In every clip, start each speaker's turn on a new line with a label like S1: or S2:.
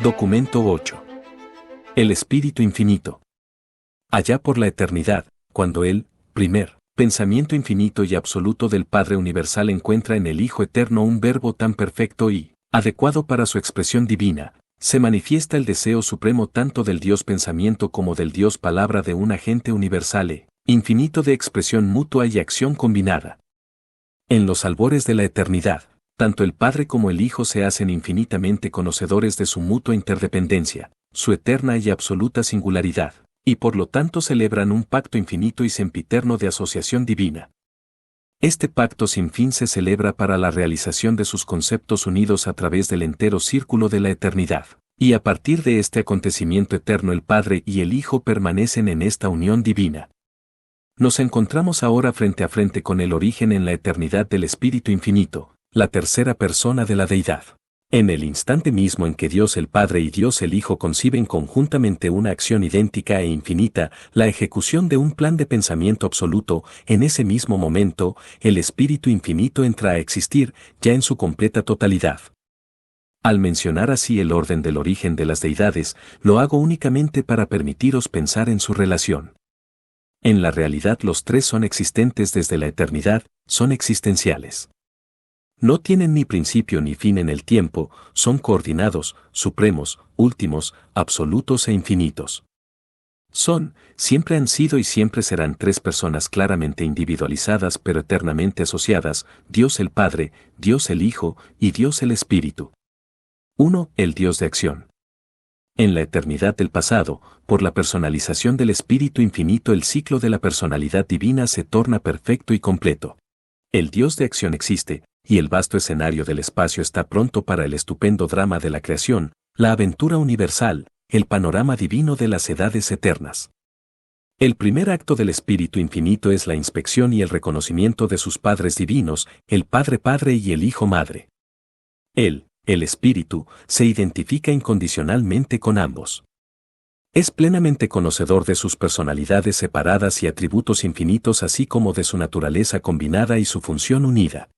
S1: Documento 8. El Espíritu Infinito. Allá por la eternidad, cuando el primer pensamiento infinito y absoluto del Padre Universal encuentra en el Hijo Eterno un verbo tan perfecto y adecuado para su expresión divina, se manifiesta el deseo supremo tanto del Dios Pensamiento como del Dios Palabra de un agente universal infinito de expresión mutua y acción combinada. En los albores de la eternidad, tanto el Padre como el Hijo se hacen infinitamente conocedores de su mutua interdependencia, su eterna y absoluta singularidad, y por lo tanto celebran un pacto infinito y sempiterno de asociación divina. Este pacto sin fin se celebra para la realización de sus conceptos unidos a través del entero círculo de la eternidad, y a partir de este acontecimiento eterno el Padre y el Hijo permanecen en esta unión divina. Nos encontramos ahora frente a frente con el origen en la eternidad del Espíritu Infinito, la tercera persona de la Deidad. En el instante mismo en que Dios el Padre y Dios el Hijo conciben conjuntamente una acción idéntica e infinita, la ejecución de un plan de pensamiento absoluto, en ese mismo momento, el Espíritu Infinito entra a existir, ya en su completa totalidad. Al mencionar así el orden del origen de las deidades, lo hago únicamente para permitiros pensar en su relación. En la realidad los tres son existentes desde la eternidad, son existenciales. No tienen ni principio ni fin en el tiempo, son coordinados, supremos, últimos, absolutos e infinitos. Son, siempre han sido y siempre serán tres personas claramente individualizadas pero eternamente asociadas, Dios el Padre, Dios el Hijo y Dios el Espíritu. 1. El Dios de acción. En la eternidad del pasado, por la personalización del Espíritu Infinito el ciclo de la personalidad divina se torna perfecto y completo. El Dios de acción existe, y el vasto escenario del espacio está pronto para el estupendo drama de la creación, la aventura universal, el panorama divino de las edades eternas. El primer acto del Espíritu Infinito es la inspección y el reconocimiento de sus padres divinos, el Padre Padre y el Hijo Madre. Él, el Espíritu, se identifica incondicionalmente con ambos. Es plenamente conocedor de sus personalidades separadas y atributos infinitos así como de su naturaleza combinada y su función unida.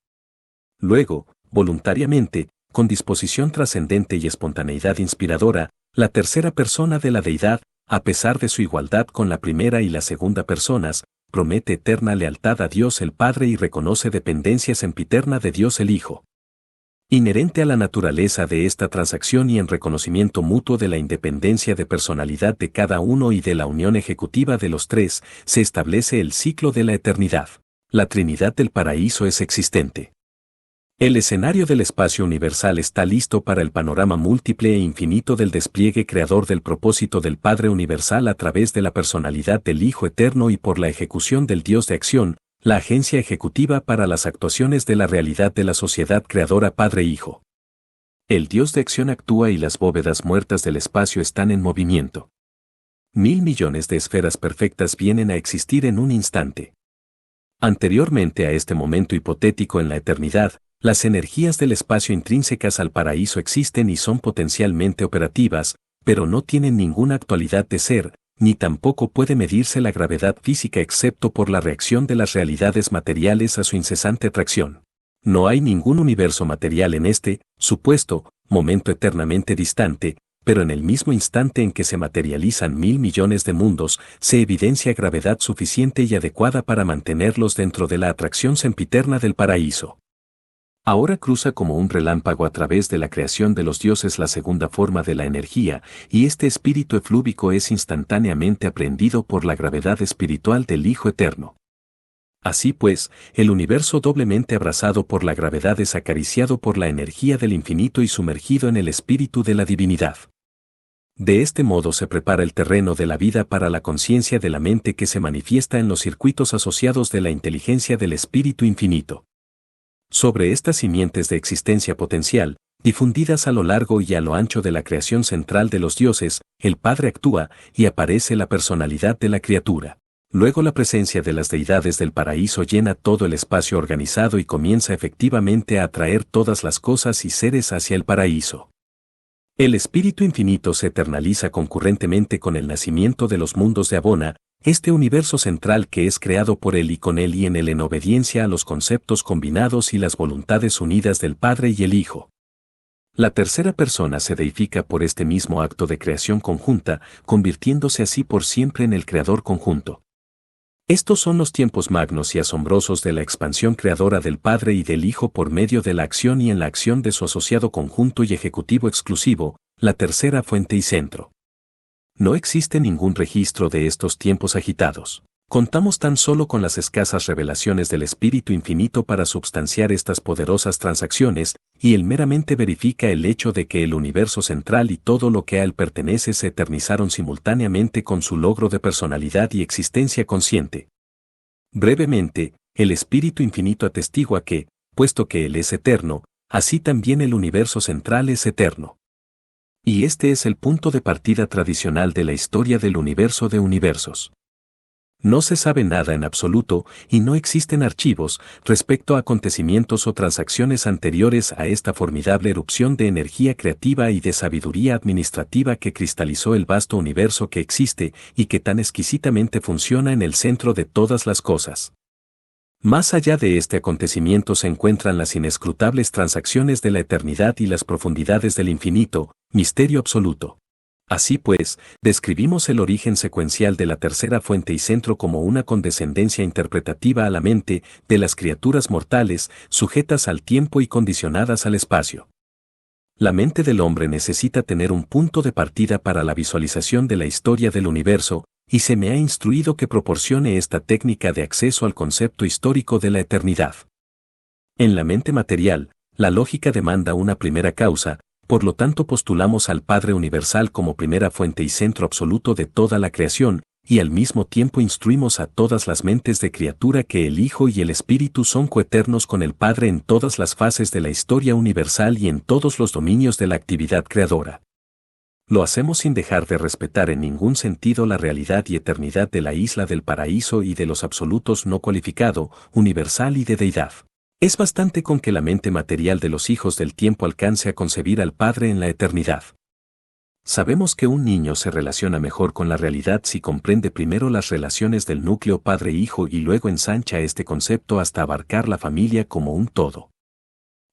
S1: Luego, voluntariamente, con disposición trascendente y espontaneidad inspiradora, la tercera persona de la deidad, a pesar de su igualdad con la primera y la segunda personas, promete eterna lealtad a Dios el Padre y reconoce dependencia sempiterna de Dios el Hijo. Inherente a la naturaleza de esta transacción y en reconocimiento mutuo de la independencia de personalidad de cada uno y de la unión ejecutiva de los tres, se establece el ciclo de la eternidad. La Trinidad del Paraíso es existente. El escenario del espacio universal está listo para el panorama múltiple e infinito del despliegue creador del propósito del Padre Universal a través de la personalidad del Hijo Eterno y por la ejecución del Dios de acción, la agencia ejecutiva para las actuaciones de la realidad de la sociedad creadora Padre-Hijo. El Dios de acción actúa y las bóvedas muertas del espacio están en movimiento. 1.000 millones de esferas perfectas vienen a existir en un instante. Anteriormente a este momento hipotético en la eternidad, las energías del espacio intrínsecas al paraíso existen y son potencialmente operativas, pero no tienen ninguna actualidad de ser, ni tampoco puede medirse la gravedad física excepto por la reacción de las realidades materiales a su incesante atracción. No hay ningún universo material en este, supuesto, momento eternamente distante, pero en el mismo instante en que se materializan 1.000 millones de mundos, se evidencia gravedad suficiente y adecuada para mantenerlos dentro de la atracción sempiterna del paraíso. Ahora cruza como un relámpago a través de la creación de los dioses la segunda forma de la energía, y este espíritu eflúvico es instantáneamente aprehendido por la gravedad espiritual del Hijo Eterno. Así pues, el universo doblemente abrazado por la gravedad es acariciado por la energía del infinito y sumergido en el espíritu de la divinidad. De este modo se prepara el terreno de la vida para la conciencia de la mente que se manifiesta en los circuitos asociados de la inteligencia del espíritu infinito. Sobre estas simientes de existencia potencial, difundidas a lo largo y a lo ancho de la creación central de los dioses, el Padre actúa y aparece la personalidad de la criatura. Luego la presencia de las deidades del paraíso llena todo el espacio organizado y comienza efectivamente a atraer todas las cosas y seres hacia el paraíso. El Espíritu Infinito se eternaliza concurrentemente con el nacimiento de los mundos de Abona, este universo central que es creado por él y con él y en él en obediencia a los conceptos combinados y las voluntades unidas del Padre y el Hijo. La tercera persona se deifica por este mismo acto de creación conjunta, convirtiéndose así por siempre en el creador conjunto. Estos son los tiempos magnos y asombrosos de la expansión creadora del Padre y del Hijo por medio de la acción y en la acción de su asociado conjunto y ejecutivo exclusivo, la tercera fuente y centro. No existe ningún registro de estos tiempos agitados. Contamos tan solo con las escasas revelaciones del Espíritu Infinito para substanciar estas poderosas transacciones, y él meramente verifica el hecho de que el universo central y todo lo que a él pertenece se eternizaron simultáneamente con su logro de personalidad y existencia consciente. Brevemente, el Espíritu Infinito atestigua que, puesto que él es eterno, así también el universo central es eterno. Y este es el punto de partida tradicional de la historia del universo de universos. No se sabe nada en absoluto y no existen archivos respecto a acontecimientos o transacciones anteriores a esta formidable erupción de energía creativa y de sabiduría administrativa que cristalizó el vasto universo que existe y que tan exquisitamente funciona en el centro de todas las cosas. Más allá de este acontecimiento se encuentran las inescrutables transacciones de la eternidad y las profundidades del infinito, misterio absoluto. Así pues, describimos el origen secuencial de la tercera fuente y centro como una condescendencia interpretativa a la mente de las criaturas mortales, sujetas al tiempo y condicionadas al espacio. La mente del hombre necesita tener un punto de partida para la visualización de la historia del universo, y se me ha instruido que proporcione esta técnica de acceso al concepto histórico de la eternidad. En la mente material, la lógica demanda una primera causa, por lo tanto postulamos al Padre Universal como primera fuente y centro absoluto de toda la creación, y al mismo tiempo instruimos a todas las mentes de criatura que el Hijo y el Espíritu son coeternos con el Padre en todas las fases de la historia universal y en todos los dominios de la actividad creadora. Lo hacemos sin dejar de respetar en ningún sentido la realidad y eternidad de la isla del paraíso y de los absolutos no cualificado, universal y de deidad. Es bastante con que la mente material de los hijos del tiempo alcance a concebir al Padre en la eternidad. Sabemos que un niño se relaciona mejor con la realidad si comprende primero las relaciones del núcleo padre-hijo y luego ensancha este concepto hasta abarcar la familia como un todo.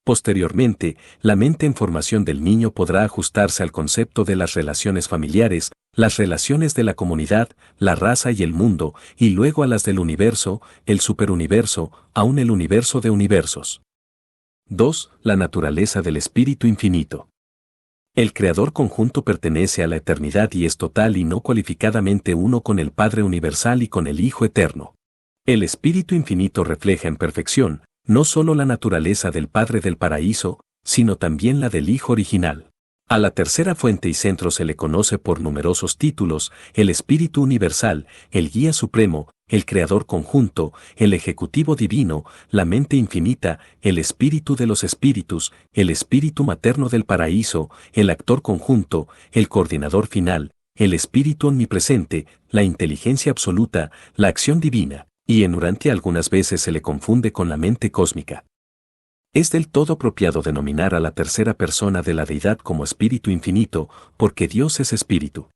S1: Posteriormente, la mente en formación del niño podrá ajustarse al concepto de las relaciones familiares, las relaciones de la comunidad, la raza y el mundo, y luego a las del universo, el superuniverso, aún el universo de universos. 2. La naturaleza del Espíritu Infinito. El Creador conjunto pertenece a la eternidad y es total y no cualificadamente uno con el Padre Universal y con el Hijo Eterno. El Espíritu Infinito refleja en perfección, no solo la naturaleza del Padre del Paraíso, sino también la del Hijo original. A la tercera fuente y centro se le conoce por numerosos títulos: el Espíritu Universal, el Guía Supremo, el Creador Conjunto, el Ejecutivo Divino, la Mente Infinita, el Espíritu de los Espíritus, el Espíritu Materno del Paraíso, el Actor Conjunto, el Coordinador Final, el Espíritu Omnipresente, la Inteligencia Absoluta, la Acción Divina, y en Urantia algunas veces se le confunde con la mente cósmica. Es del todo apropiado denominar a la tercera persona de la deidad como Espíritu Infinito, porque Dios es Espíritu.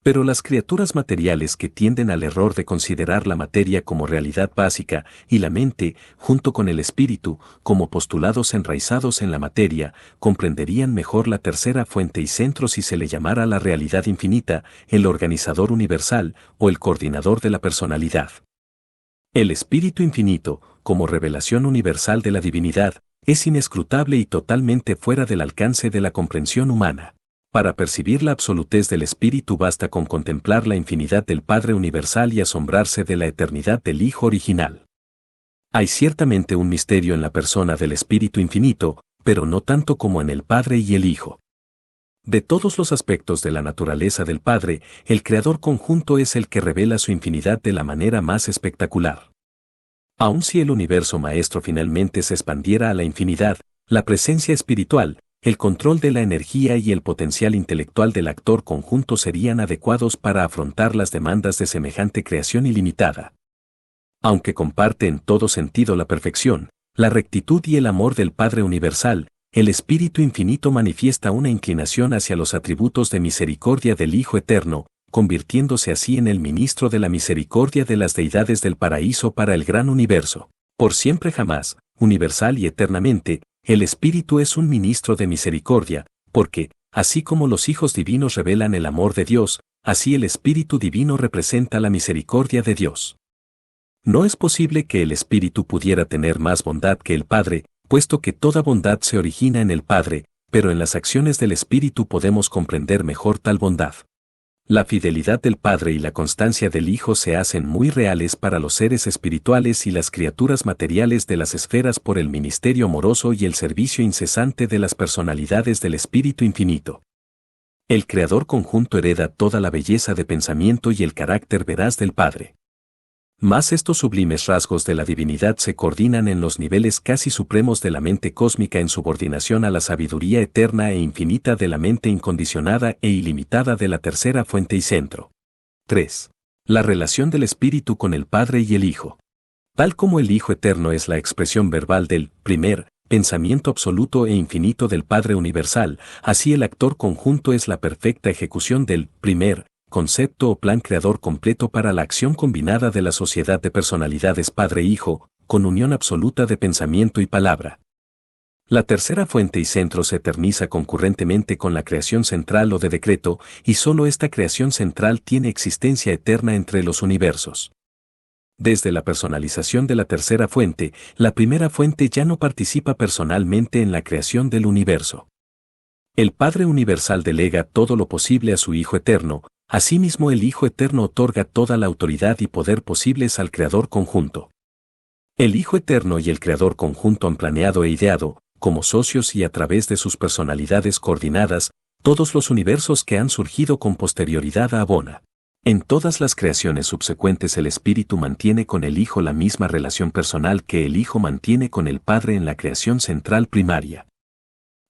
S1: Pero las criaturas materiales que tienden al error de considerar la materia como realidad básica y la mente, junto con el espíritu, como postulados enraizados en la materia, comprenderían mejor la tercera fuente y centro si se le llamara la realidad infinita, el organizador universal o el coordinador de la personalidad. El Espíritu Infinito, como revelación universal de la divinidad, es inescrutable y totalmente fuera del alcance de la comprensión humana. Para percibir la absolutez del Espíritu basta con contemplar la infinidad del Padre Universal y asombrarse de la eternidad del Hijo original. Hay ciertamente un misterio en la persona del Espíritu Infinito, pero no tanto como en el Padre y el Hijo. De todos los aspectos de la naturaleza del Padre, el Creador conjunto es el que revela su infinidad de la manera más espectacular. Aun si el universo maestro finalmente se expandiera a la infinidad, la presencia espiritual, el control de la energía y el potencial intelectual del actor conjunto serían adecuados para afrontar las demandas de semejante creación ilimitada. Aunque comparte en todo sentido la perfección, la rectitud y el amor del Padre Universal, el Espíritu Infinito manifiesta una inclinación hacia los atributos de misericordia del Hijo Eterno, convirtiéndose así en el ministro de la misericordia de las deidades del paraíso para el gran universo. Por siempre jamás, universal y eternamente, el Espíritu es un ministro de misericordia, porque, así como los hijos divinos revelan el amor de Dios, así el Espíritu Divino representa la misericordia de Dios. No es posible que el Espíritu pudiera tener más bondad que el Padre, puesto que toda bondad se origina en el Padre, pero en las acciones del Espíritu podemos comprender mejor tal bondad. La fidelidad del Padre y la constancia del Hijo se hacen muy reales para los seres espirituales y las criaturas materiales de las esferas por el ministerio amoroso y el servicio incesante de las personalidades del Espíritu Infinito. El Creador conjunto hereda toda la belleza de pensamiento y el carácter veraz del Padre. Mas estos sublimes rasgos de la divinidad se coordinan en los niveles casi supremos de la mente cósmica en subordinación a la sabiduría eterna e infinita de la mente incondicionada e ilimitada de la tercera fuente y centro. 3. La relación del Espíritu con el Padre y el Hijo. Tal como el Hijo eterno es la expresión verbal del primer pensamiento absoluto e infinito del Padre universal, así el actor conjunto es la perfecta ejecución del primer concepto o plan creador completo para la acción combinada de la sociedad de personalidades Padre-Hijo, con unión absoluta de pensamiento y palabra. La tercera fuente y centro se eterniza concurrentemente con la creación central o de decreto, y solo esta creación central tiene existencia eterna entre los universos. Desde la personalización de la tercera fuente, la primera fuente ya no participa personalmente en la creación del universo. El Padre Universal delega todo lo posible a su Hijo Eterno, asimismo el Hijo Eterno otorga toda la autoridad y poder posibles al Creador conjunto. El Hijo Eterno y el Creador conjunto han planeado e ideado, como socios y a través de sus personalidades coordinadas, todos los universos que han surgido con posterioridad a Abona. En todas las creaciones subsecuentes el Espíritu mantiene con el Hijo la misma relación personal que el Hijo mantiene con el Padre en la creación central primaria.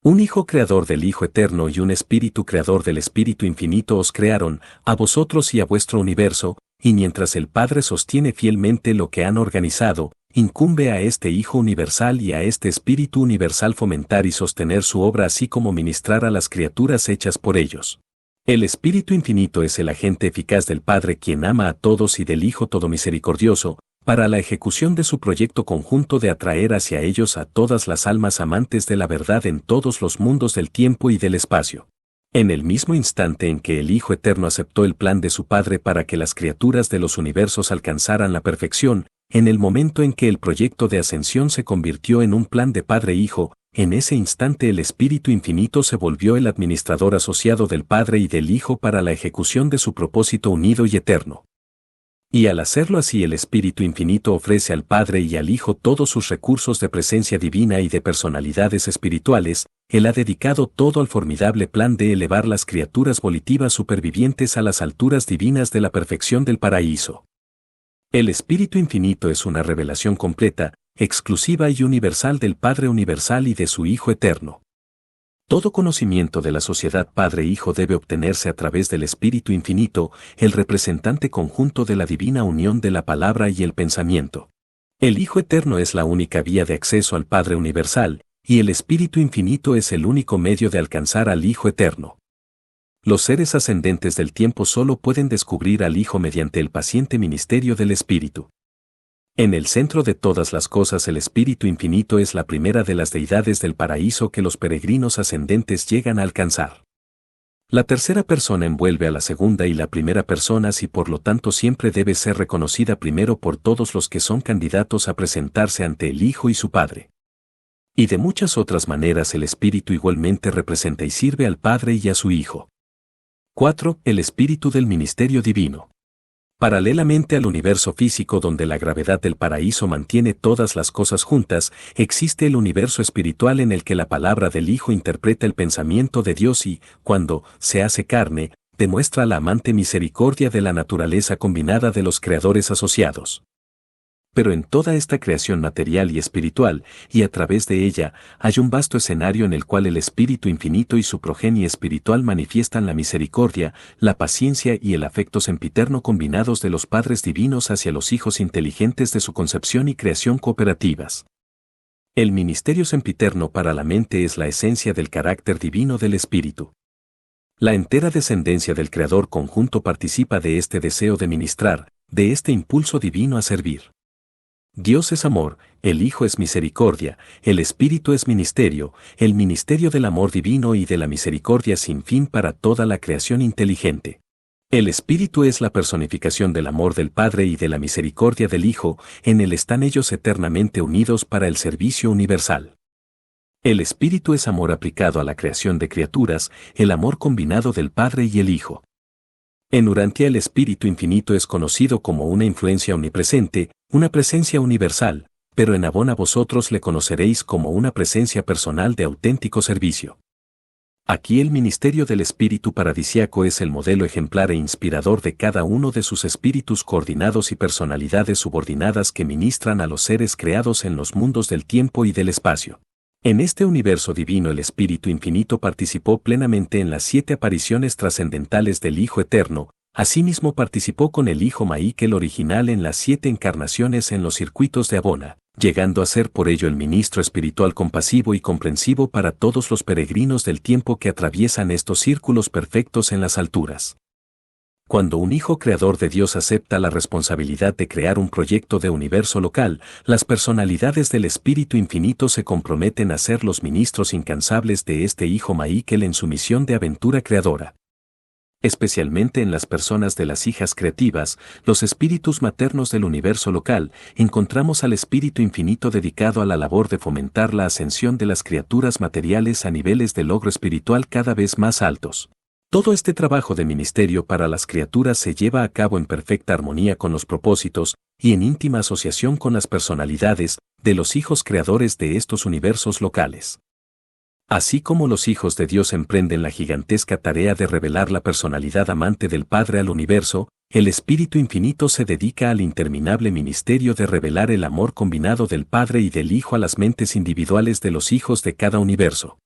S1: Un Hijo creador del Hijo Eterno y un Espíritu creador del Espíritu Infinito os crearon, a vosotros y a vuestro universo, y mientras el Padre sostiene fielmente lo que han organizado, incumbe a este Hijo universal y a este Espíritu universal fomentar y sostener su obra así como ministrar a las criaturas hechas por ellos. El Espíritu Infinito es el agente eficaz del Padre quien ama a todos y del Hijo todo misericordioso, para la ejecución de su proyecto conjunto de atraer hacia ellos a todas las almas amantes de la verdad en todos los mundos del tiempo y del espacio. En el mismo instante en que el Hijo Eterno aceptó el plan de su Padre para que las criaturas de los universos alcanzaran la perfección, en el momento en que el proyecto de ascensión se convirtió en un plan de Padre-Hijo, en ese instante el Espíritu Infinito se volvió el administrador asociado del Padre y del Hijo para la ejecución de su propósito unido y eterno. Y al hacerlo así el Espíritu Infinito ofrece al Padre y al Hijo todos sus recursos de presencia divina y de personalidades espirituales, Él ha dedicado todo al formidable plan de elevar las criaturas volitivas supervivientes a las alturas divinas de la perfección del paraíso. El Espíritu Infinito es una revelación completa, exclusiva y universal del Padre Universal y de su Hijo Eterno. Todo conocimiento de la sociedad Padre-Hijo debe obtenerse a través del Espíritu Infinito, el representante conjunto de la divina unión de la palabra y el pensamiento. El Hijo Eterno es la única vía de acceso al Padre Universal, y el Espíritu Infinito es el único medio de alcanzar al Hijo Eterno. Los seres ascendentes del tiempo solo pueden descubrir al Hijo mediante el paciente ministerio del Espíritu. En el centro de todas las cosas el Espíritu Infinito es la primera de las deidades del paraíso que los peregrinos ascendentes llegan a alcanzar. La tercera persona envuelve a la segunda y la primera persona y por lo tanto siempre debe ser reconocida primero por todos los que son candidatos a presentarse ante el Hijo y su Padre. Y de muchas otras maneras el Espíritu igualmente representa y sirve al Padre y a su Hijo. 4. El Espíritu del Ministerio Divino. Paralelamente al universo físico donde la gravedad del paraíso mantiene todas las cosas juntas, existe el universo espiritual en el que la palabra del Hijo interpreta el pensamiento de Dios y, cuando se hace carne, demuestra la amante misericordia de la naturaleza combinada de los creadores asociados. Pero en toda esta creación material y espiritual, y a través de ella, hay un vasto escenario en el cual el Espíritu Infinito y su progenie espiritual manifiestan la misericordia, la paciencia y el afecto sempiterno combinados de los padres divinos hacia los hijos inteligentes de su concepción y creación cooperativas. El ministerio sempiterno para la mente es la esencia del carácter divino del Espíritu. La entera descendencia del Creador conjunto participa de este deseo de ministrar, de este impulso divino a servir. Dios es amor, el Hijo es misericordia, el Espíritu es ministerio, el ministerio del amor divino y de la misericordia sin fin para toda la creación inteligente. El Espíritu es la personificación del amor del Padre y de la misericordia del Hijo, en él están ellos eternamente unidos para el servicio universal. El Espíritu es amor aplicado a la creación de criaturas, el amor combinado del Padre y el Hijo. En Urantia el Espíritu Infinito es conocido como una influencia omnipresente, una presencia universal, pero en Abona vosotros le conoceréis como una presencia personal de auténtico servicio. Aquí el ministerio del Espíritu Paradisiaco es el modelo ejemplar e inspirador de cada uno de sus espíritus coordinados y personalidades subordinadas que ministran a los seres creados en los mundos del tiempo y del espacio. En este universo divino el Espíritu Infinito participó plenamente en las 7 apariciones trascendentales del Hijo Eterno, asimismo participó con el Hijo Maíkel original en las 7 encarnaciones en los circuitos de Abona, llegando a ser por ello el ministro espiritual compasivo y comprensivo para todos los peregrinos del tiempo que atraviesan estos círculos perfectos en las alturas. Cuando un hijo creador de Dios acepta la responsabilidad de crear un proyecto de universo local, las personalidades del Espíritu Infinito se comprometen a ser los ministros incansables de este Hijo Maíkel en su misión de aventura creadora. Especialmente en las personas de las hijas creativas, los espíritus maternos del universo local, encontramos al Espíritu Infinito dedicado a la labor de fomentar la ascensión de las criaturas materiales a niveles de logro espiritual cada vez más altos. Todo este trabajo de ministerio para las criaturas se lleva a cabo en perfecta armonía con los propósitos y en íntima asociación con las personalidades de los hijos creadores de estos universos locales. Así como los hijos de Dios emprenden la gigantesca tarea de revelar la personalidad amante del Padre al universo, el Espíritu Infinito se dedica al interminable ministerio de revelar el amor combinado del Padre y del Hijo a las mentes individuales de los hijos de cada universo.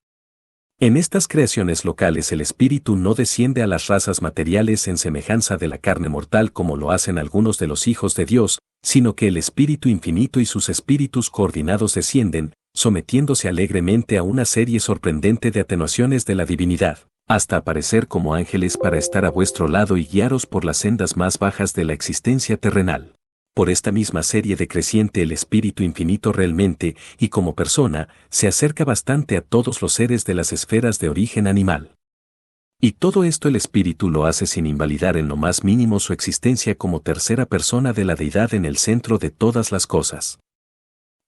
S1: En estas creaciones locales el Espíritu no desciende a las razas materiales en semejanza de la carne mortal como lo hacen algunos de los hijos de Dios, sino que el Espíritu Infinito y sus espíritus coordinados descienden, sometiéndose alegremente a una serie sorprendente de atenuaciones de la divinidad, hasta aparecer como ángeles para estar a vuestro lado y guiaros por las sendas más bajas de la existencia terrenal. Por esta misma serie decreciente el Espíritu Infinito realmente, y como persona, se acerca bastante a todos los seres de las esferas de origen animal. Y todo esto el Espíritu lo hace sin invalidar en lo más mínimo su existencia como tercera persona de la deidad en el centro de todas las cosas.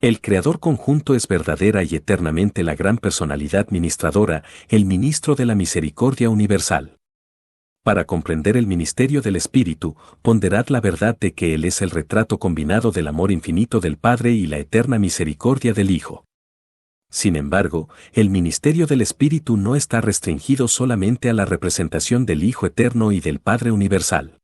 S1: El Creador conjunto es verdadera y eternamente la gran personalidad ministradora, el ministro de la misericordia universal. Para comprender el ministerio del Espíritu, ponderad la verdad de que Él es el retrato combinado del amor infinito del Padre y la eterna misericordia del Hijo. Sin embargo, el ministerio del Espíritu no está restringido solamente a la representación del Hijo Eterno y del Padre Universal.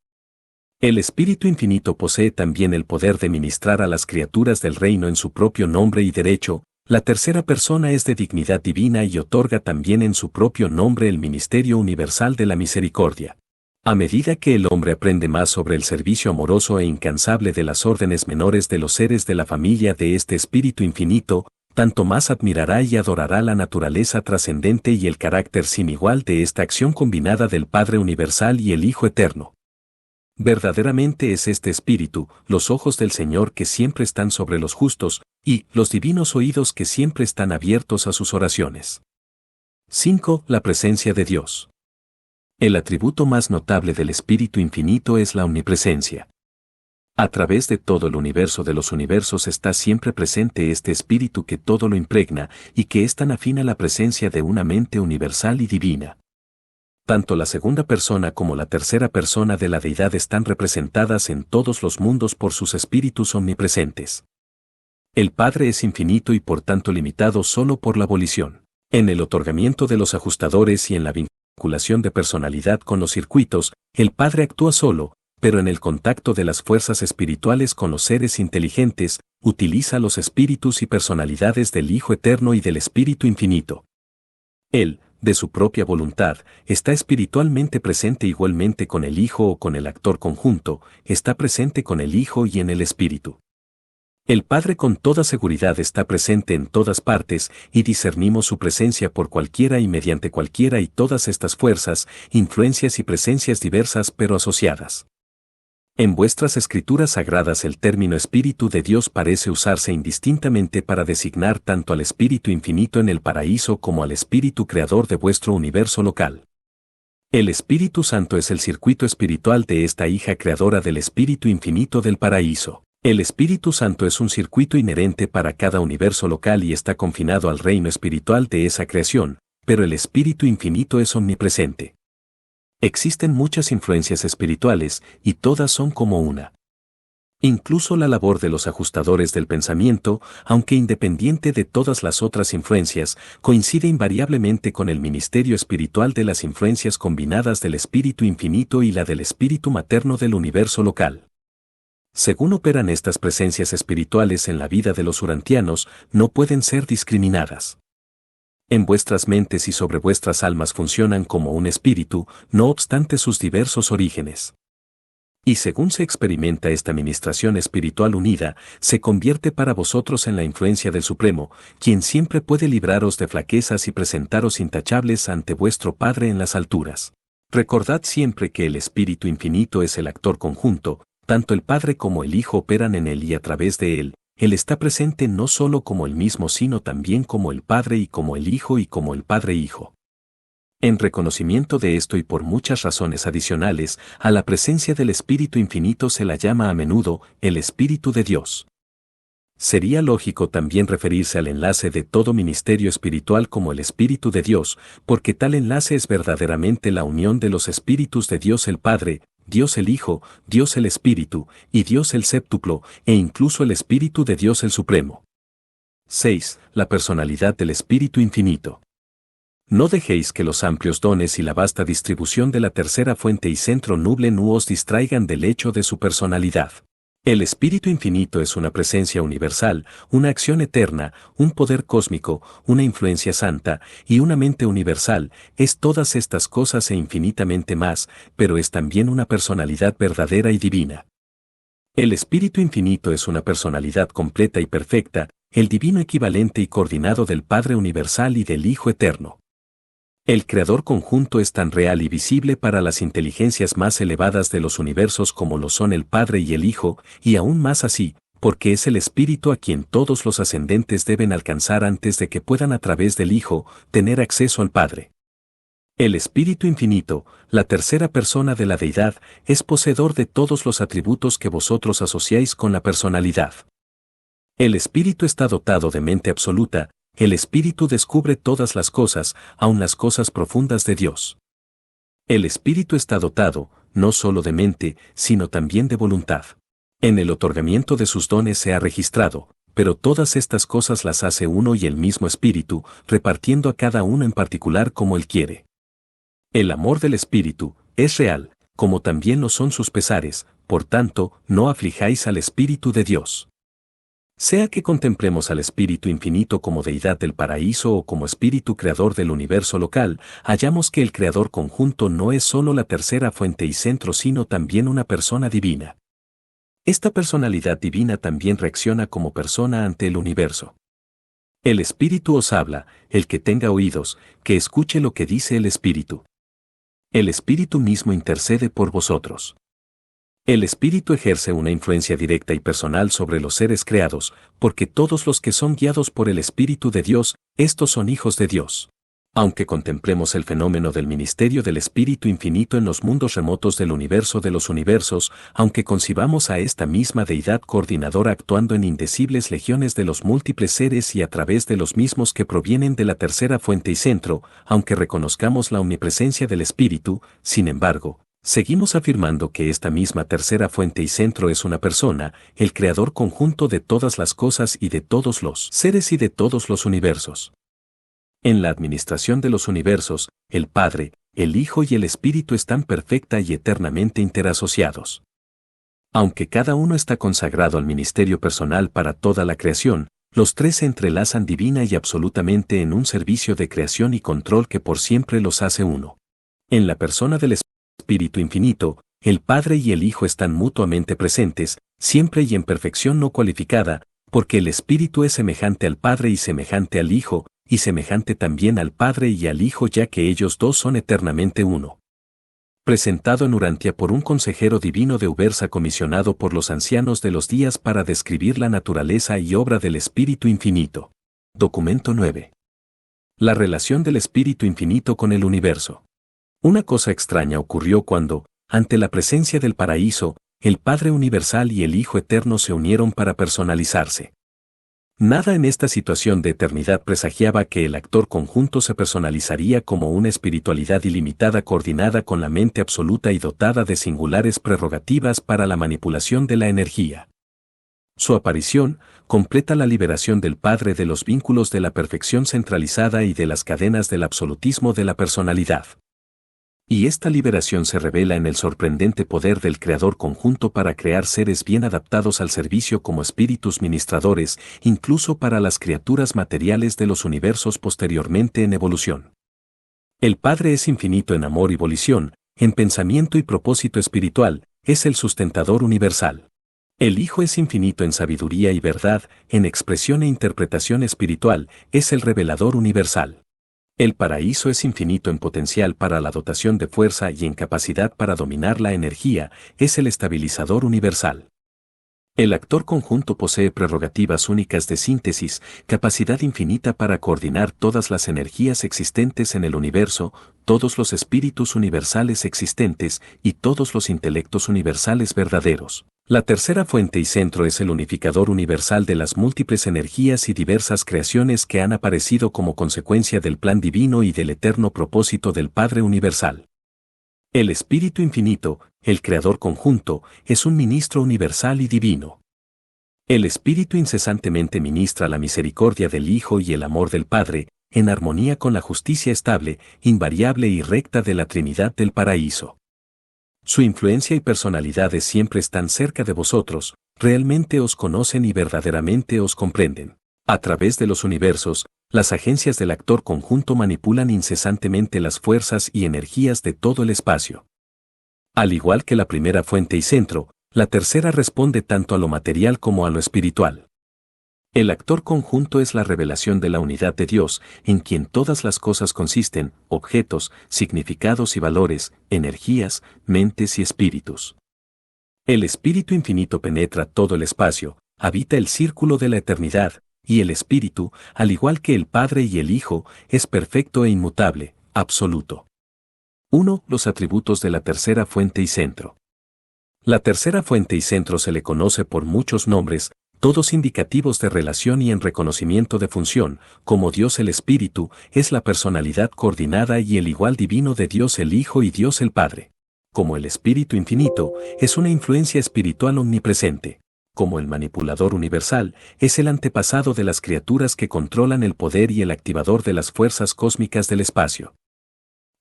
S1: El Espíritu Infinito posee también el poder de ministrar a las criaturas del reino en su propio nombre y derecho. La tercera persona es de dignidad divina y otorga también en su propio nombre el ministerio universal de la misericordia. A medida que el hombre aprende más sobre el servicio amoroso e incansable de las órdenes menores de los seres de la familia de este Espíritu Infinito, tanto más admirará y adorará la naturaleza trascendente y el carácter sin igual de esta acción combinada del Padre Universal y el Hijo Eterno. Verdaderamente es este Espíritu, los ojos del Señor que siempre están sobre los justos, y los divinos oídos que siempre están abiertos a sus oraciones. 5. La presencia de Dios. El atributo más notable del Espíritu Infinito es la omnipresencia. A través de todo el universo de los universos está siempre presente este Espíritu que todo lo impregna y que es tan afín a la presencia de una mente universal y divina. Tanto la segunda persona como la tercera persona de la deidad están representadas en todos los mundos por sus espíritus omnipresentes. El Padre es infinito y por tanto limitado solo por la volición. En el otorgamiento de los ajustadores y en la vinculación de personalidad con los circuitos, el Padre actúa solo, pero en el contacto de las fuerzas espirituales con los seres inteligentes, utiliza los espíritus y personalidades del Hijo Eterno y del Espíritu Infinito. Él, de su propia voluntad, está espiritualmente presente igualmente con el Hijo o con el actor conjunto, está presente con el Hijo y en el Espíritu. El Padre con toda seguridad está presente en todas partes y discernimos su presencia por cualquiera y mediante cualquiera y todas estas fuerzas, influencias y presencias diversas pero asociadas. En vuestras escrituras sagradas el término Espíritu de Dios parece usarse indistintamente para designar tanto al Espíritu infinito en el paraíso como al Espíritu creador de vuestro universo local. El Espíritu Santo es el circuito espiritual de esta hija creadora del Espíritu infinito del paraíso. El Espíritu Santo es un circuito inherente para cada universo local y está confinado al reino espiritual de esa creación, pero el Espíritu infinito es omnipresente. Existen muchas influencias espirituales y todas son como una. Incluso la labor de los ajustadores del pensamiento, aunque independiente de todas las otras influencias, coincide invariablemente con el ministerio espiritual de las influencias combinadas del Espíritu infinito y la del Espíritu materno del universo local. Según operan estas presencias espirituales en la vida de los urantianos, no pueden ser discriminadas. En vuestras mentes y sobre vuestras almas funcionan como un espíritu, no obstante sus diversos orígenes. Y según se experimenta esta ministración espiritual unida, se convierte para vosotros en la influencia del Supremo, quien siempre puede libraros de flaquezas y presentaros intachables ante vuestro Padre en las alturas. Recordad siempre que el Espíritu Infinito es el actor conjunto, tanto el Padre como el Hijo operan en él y a través de él. Él está presente no solo como el mismo sino también como el Padre y como el Hijo y como el Padre-Hijo. En reconocimiento de esto y por muchas razones adicionales, a la presencia del Espíritu Infinito se la llama a menudo el Espíritu de Dios. Sería lógico también referirse al enlace de todo ministerio espiritual como el Espíritu de Dios, porque tal enlace es verdaderamente la unión de los Espíritus de Dios el Padre, Dios el Hijo, Dios el Espíritu, y Dios el Séptuplo, e incluso el Espíritu de Dios el Supremo. 6. La personalidad del Espíritu Infinito. No dejéis que los amplios dones y la vasta distribución de la tercera fuente y centro nublen u os distraigan del hecho de su personalidad. El Espíritu Infinito es una presencia universal, una acción eterna, un poder cósmico, una influencia santa y una mente universal, es todas estas cosas e infinitamente más, pero es también una personalidad verdadera y divina. El Espíritu Infinito es una personalidad completa y perfecta, el divino equivalente y coordinado del Padre Universal y del Hijo Eterno. El Creador conjunto es tan real y visible para las inteligencias más elevadas de los universos como lo son el Padre y el Hijo, y aún más así, porque es el Espíritu a quien todos los ascendentes deben alcanzar antes de que puedan a través del Hijo tener acceso al Padre. El Espíritu Infinito, la tercera persona de la Deidad, es poseedor de todos los atributos que vosotros asociáis con la personalidad. El Espíritu está dotado de mente absoluta. El Espíritu descubre todas las cosas, aun las cosas profundas de Dios. El Espíritu está dotado, no solo de mente, sino también de voluntad. En el otorgamiento de sus dones se ha registrado, pero todas estas cosas las hace uno y el mismo Espíritu, repartiendo a cada uno en particular como Él quiere. El amor del Espíritu es real, como también lo son sus pesares, por tanto, no aflijáis al Espíritu de Dios. Sea que contemplemos al Espíritu Infinito como deidad del paraíso o como Espíritu creador del universo local, hallamos que el Creador conjunto no es solo la tercera fuente y centro sino también una persona divina. Esta personalidad divina también reacciona como persona ante el universo. El Espíritu os habla, el que tenga oídos, que escuche lo que dice el Espíritu. El Espíritu mismo intercede por vosotros. El Espíritu ejerce una influencia directa y personal sobre los seres creados, porque todos los que son guiados por el Espíritu de Dios, estos son hijos de Dios. Aunque contemplemos el fenómeno del ministerio del Espíritu Infinito en los mundos remotos del universo de los universos, aunque concibamos a esta misma deidad coordinadora actuando en indecibles legiones de los múltiples seres y a través de los mismos que provienen de la tercera fuente y centro, aunque reconozcamos la omnipresencia del Espíritu, sin embargo, seguimos afirmando que esta misma tercera fuente y centro es una persona, el creador conjunto de todas las cosas y de todos los seres y de todos los universos. En la administración de los universos, el Padre, el Hijo y el Espíritu están perfecta y eternamente interasociados. Aunque cada uno está consagrado al ministerio personal para toda la creación, los tres se entrelazan divina y absolutamente en un servicio de creación y control que por siempre los hace uno. En la persona del Espíritu Infinito, el Padre y el Hijo están mutuamente presentes, siempre y en perfección no cualificada, porque el Espíritu es semejante al Padre y semejante al Hijo, y semejante también al Padre y al Hijo ya que ellos dos son eternamente uno. presentado en Urantia por un consejero divino de Ubersa comisionado por los ancianos de los días para describir la naturaleza y obra del Espíritu Infinito. Documento 9. La relación del Espíritu Infinito con el universo. Una cosa extraña ocurrió cuando, ante la presencia del paraíso, el Padre Universal y el Hijo Eterno se unieron para personalizarse. Nada en esta situación de eternidad presagiaba que el actor conjunto se personalizaría como una espiritualidad ilimitada coordinada con la mente absoluta y dotada de singulares prerrogativas para la manipulación de la energía. Su aparición completa la liberación del Padre de los vínculos de la perfección centralizada y de las cadenas del absolutismo de la personalidad. Y esta liberación se revela en el sorprendente poder del Creador conjunto para crear seres bien adaptados al servicio como espíritus ministradores, incluso para las criaturas materiales de los universos posteriormente en evolución. El Padre es infinito en amor y volición, en pensamiento y propósito espiritual, es el sustentador universal. El Hijo es infinito en sabiduría y verdad, en expresión e interpretación espiritual, es el revelador universal. El paraíso es infinito en potencial para la dotación de fuerza y en capacidad para dominar la energía, es el estabilizador universal. El actor conjunto posee prerrogativas únicas de síntesis, capacidad infinita para coordinar todas las energías existentes en el universo, todos los espíritus universales existentes y todos los intelectos universales verdaderos. La tercera fuente y centro es el unificador universal de las múltiples energías y diversas creaciones que han aparecido como consecuencia del plan divino y del eterno propósito del Padre Universal. El Espíritu Infinito, el Creador conjunto, es un ministro universal y divino. El Espíritu incesantemente ministra la misericordia del Hijo y el amor del Padre, en armonía con la justicia estable, invariable y recta de la Trinidad del Paraíso. Su influencia y personalidades siempre están cerca de vosotros, realmente os conocen y verdaderamente os comprenden. A través de los universos, las agencias del actor conjunto manipulan incesantemente las fuerzas y energías de todo el espacio. Al igual que la primera fuente y centro, la tercera responde tanto a lo material como a lo espiritual. El actor conjunto es la revelación de la unidad de Dios, en quien todas las cosas consisten, objetos, significados y valores, energías, mentes y espíritus. El Espíritu Infinito penetra todo el espacio, habita el círculo de la eternidad, y el Espíritu, al igual que el Padre y el Hijo, es perfecto e inmutable, absoluto. 1. Los atributos de la tercera fuente y centro. La tercera fuente y centro se le conoce por muchos nombres, todos indicativos de relación y en reconocimiento de función, como Dios el Espíritu, es la personalidad coordinada y el igual divino de Dios el Hijo y Dios el Padre. Como el Espíritu Infinito, es una influencia espiritual omnipresente. Como el manipulador universal, es el antepasado de las criaturas que controlan el poder y el activador de las fuerzas cósmicas del espacio.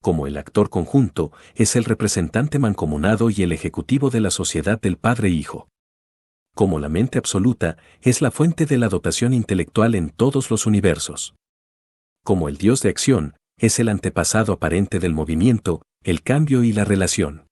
S1: Como el actor conjunto, es el representante mancomunado y el ejecutivo de la sociedad del Padre-Hijo. Como la mente absoluta, es la fuente de la dotación intelectual en todos los universos. Como el Dios de acción, es el antepasado aparente del movimiento, el cambio y la relación.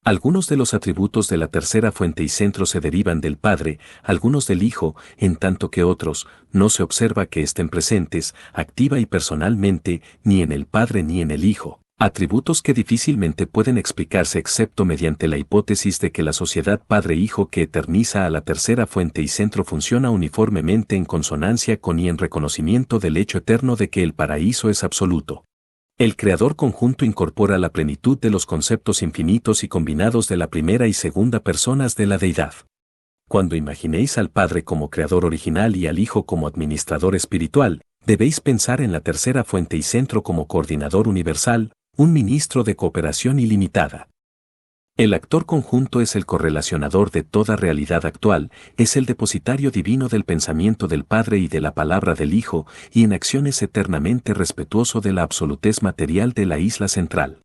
S1: Algunos de los atributos de la tercera fuente y centro se derivan del Padre, algunos del Hijo, en tanto que otros, no se observa que estén presentes, activa y personalmente, ni en el Padre ni en el Hijo. Atributos que difícilmente pueden explicarse excepto mediante la hipótesis de que la sociedad Padre-Hijo que eterniza a la tercera fuente y centro funciona uniformemente en consonancia con y en reconocimiento del hecho eterno de que el paraíso es absoluto. El Creador conjunto incorpora la plenitud de los conceptos infinitos y combinados de la primera y segunda personas de la deidad. Cuando imaginéis al Padre como Creador original y al Hijo como administrador espiritual, debéis pensar en la tercera fuente y centro como coordinador universal, un ministro de cooperación ilimitada. El actor conjunto es el correlacionador de toda realidad actual, es el depositario divino del pensamiento del Padre y de la palabra del Hijo, y en acción es eternamente respetuoso de la absolutez material de la isla central.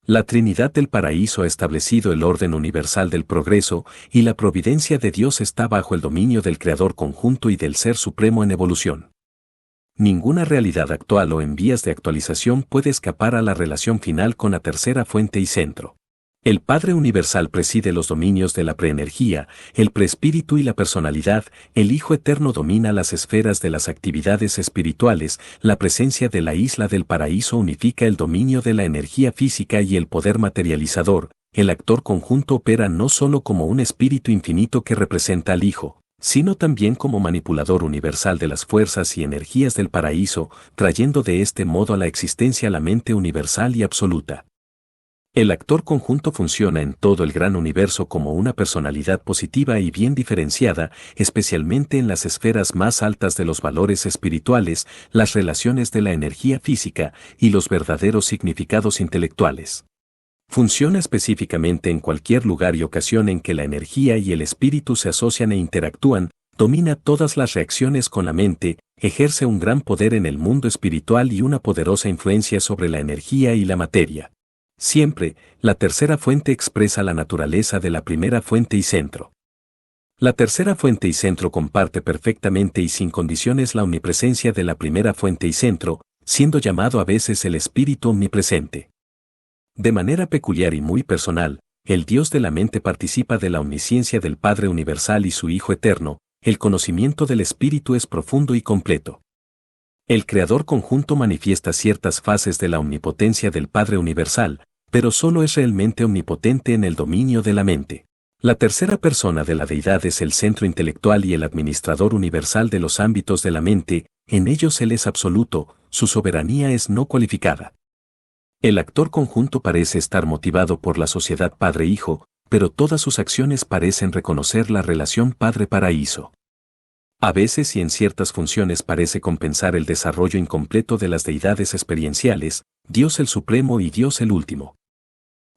S1: La Trinidad del Paraíso ha establecido el orden universal del progreso, y la providencia de Dios está bajo el dominio del Creador conjunto y del Ser Supremo en evolución. Ninguna realidad actual o en vías de actualización puede escapar a la relación final con la tercera fuente y centro. El Padre Universal preside los dominios de la preenergía, el preespíritu y la personalidad, el Hijo Eterno domina las esferas de las actividades espirituales, la presencia de la isla del paraíso unifica el dominio de la energía física y el poder materializador, el actor conjunto opera no solo como un espíritu infinito que representa al Hijo, sino también como manipulador universal de las fuerzas y energías del paraíso, trayendo de este modo a la existencia la mente universal y absoluta. El actor conjunto funciona en todo el gran universo como una personalidad positiva y bien diferenciada, especialmente en las esferas más altas de los valores espirituales, las relaciones de la energía física y los verdaderos significados intelectuales. Funciona específicamente en cualquier lugar y ocasión en que la energía y el espíritu se asocian e interactúan, domina todas las reacciones con la mente, ejerce un gran poder en el mundo espiritual y una poderosa influencia sobre la energía y la materia. Siempre, la tercera fuente expresa la naturaleza de la primera fuente y centro. La tercera fuente y centro comparte perfectamente y sin condiciones la omnipresencia de la primera fuente y centro, siendo llamado a veces el espíritu omnipresente. De manera peculiar y muy personal, el Dios de la mente participa de la omnisciencia del Padre Universal y su Hijo Eterno, el conocimiento del espíritu es profundo y completo. El Creador conjunto manifiesta ciertas fases de la omnipotencia del Padre Universal, pero solo es realmente omnipotente en el dominio de la mente. La tercera persona de la deidad es el centro intelectual y el administrador universal de los ámbitos de la mente, en ellos Él es absoluto, su soberanía es no cualificada. El actor conjunto parece estar motivado por la sociedad padre-hijo, pero todas sus acciones parecen reconocer la relación padre-paraíso. A veces y en ciertas funciones parece compensar el desarrollo incompleto de las deidades experienciales, Dios el Supremo y Dios el Último.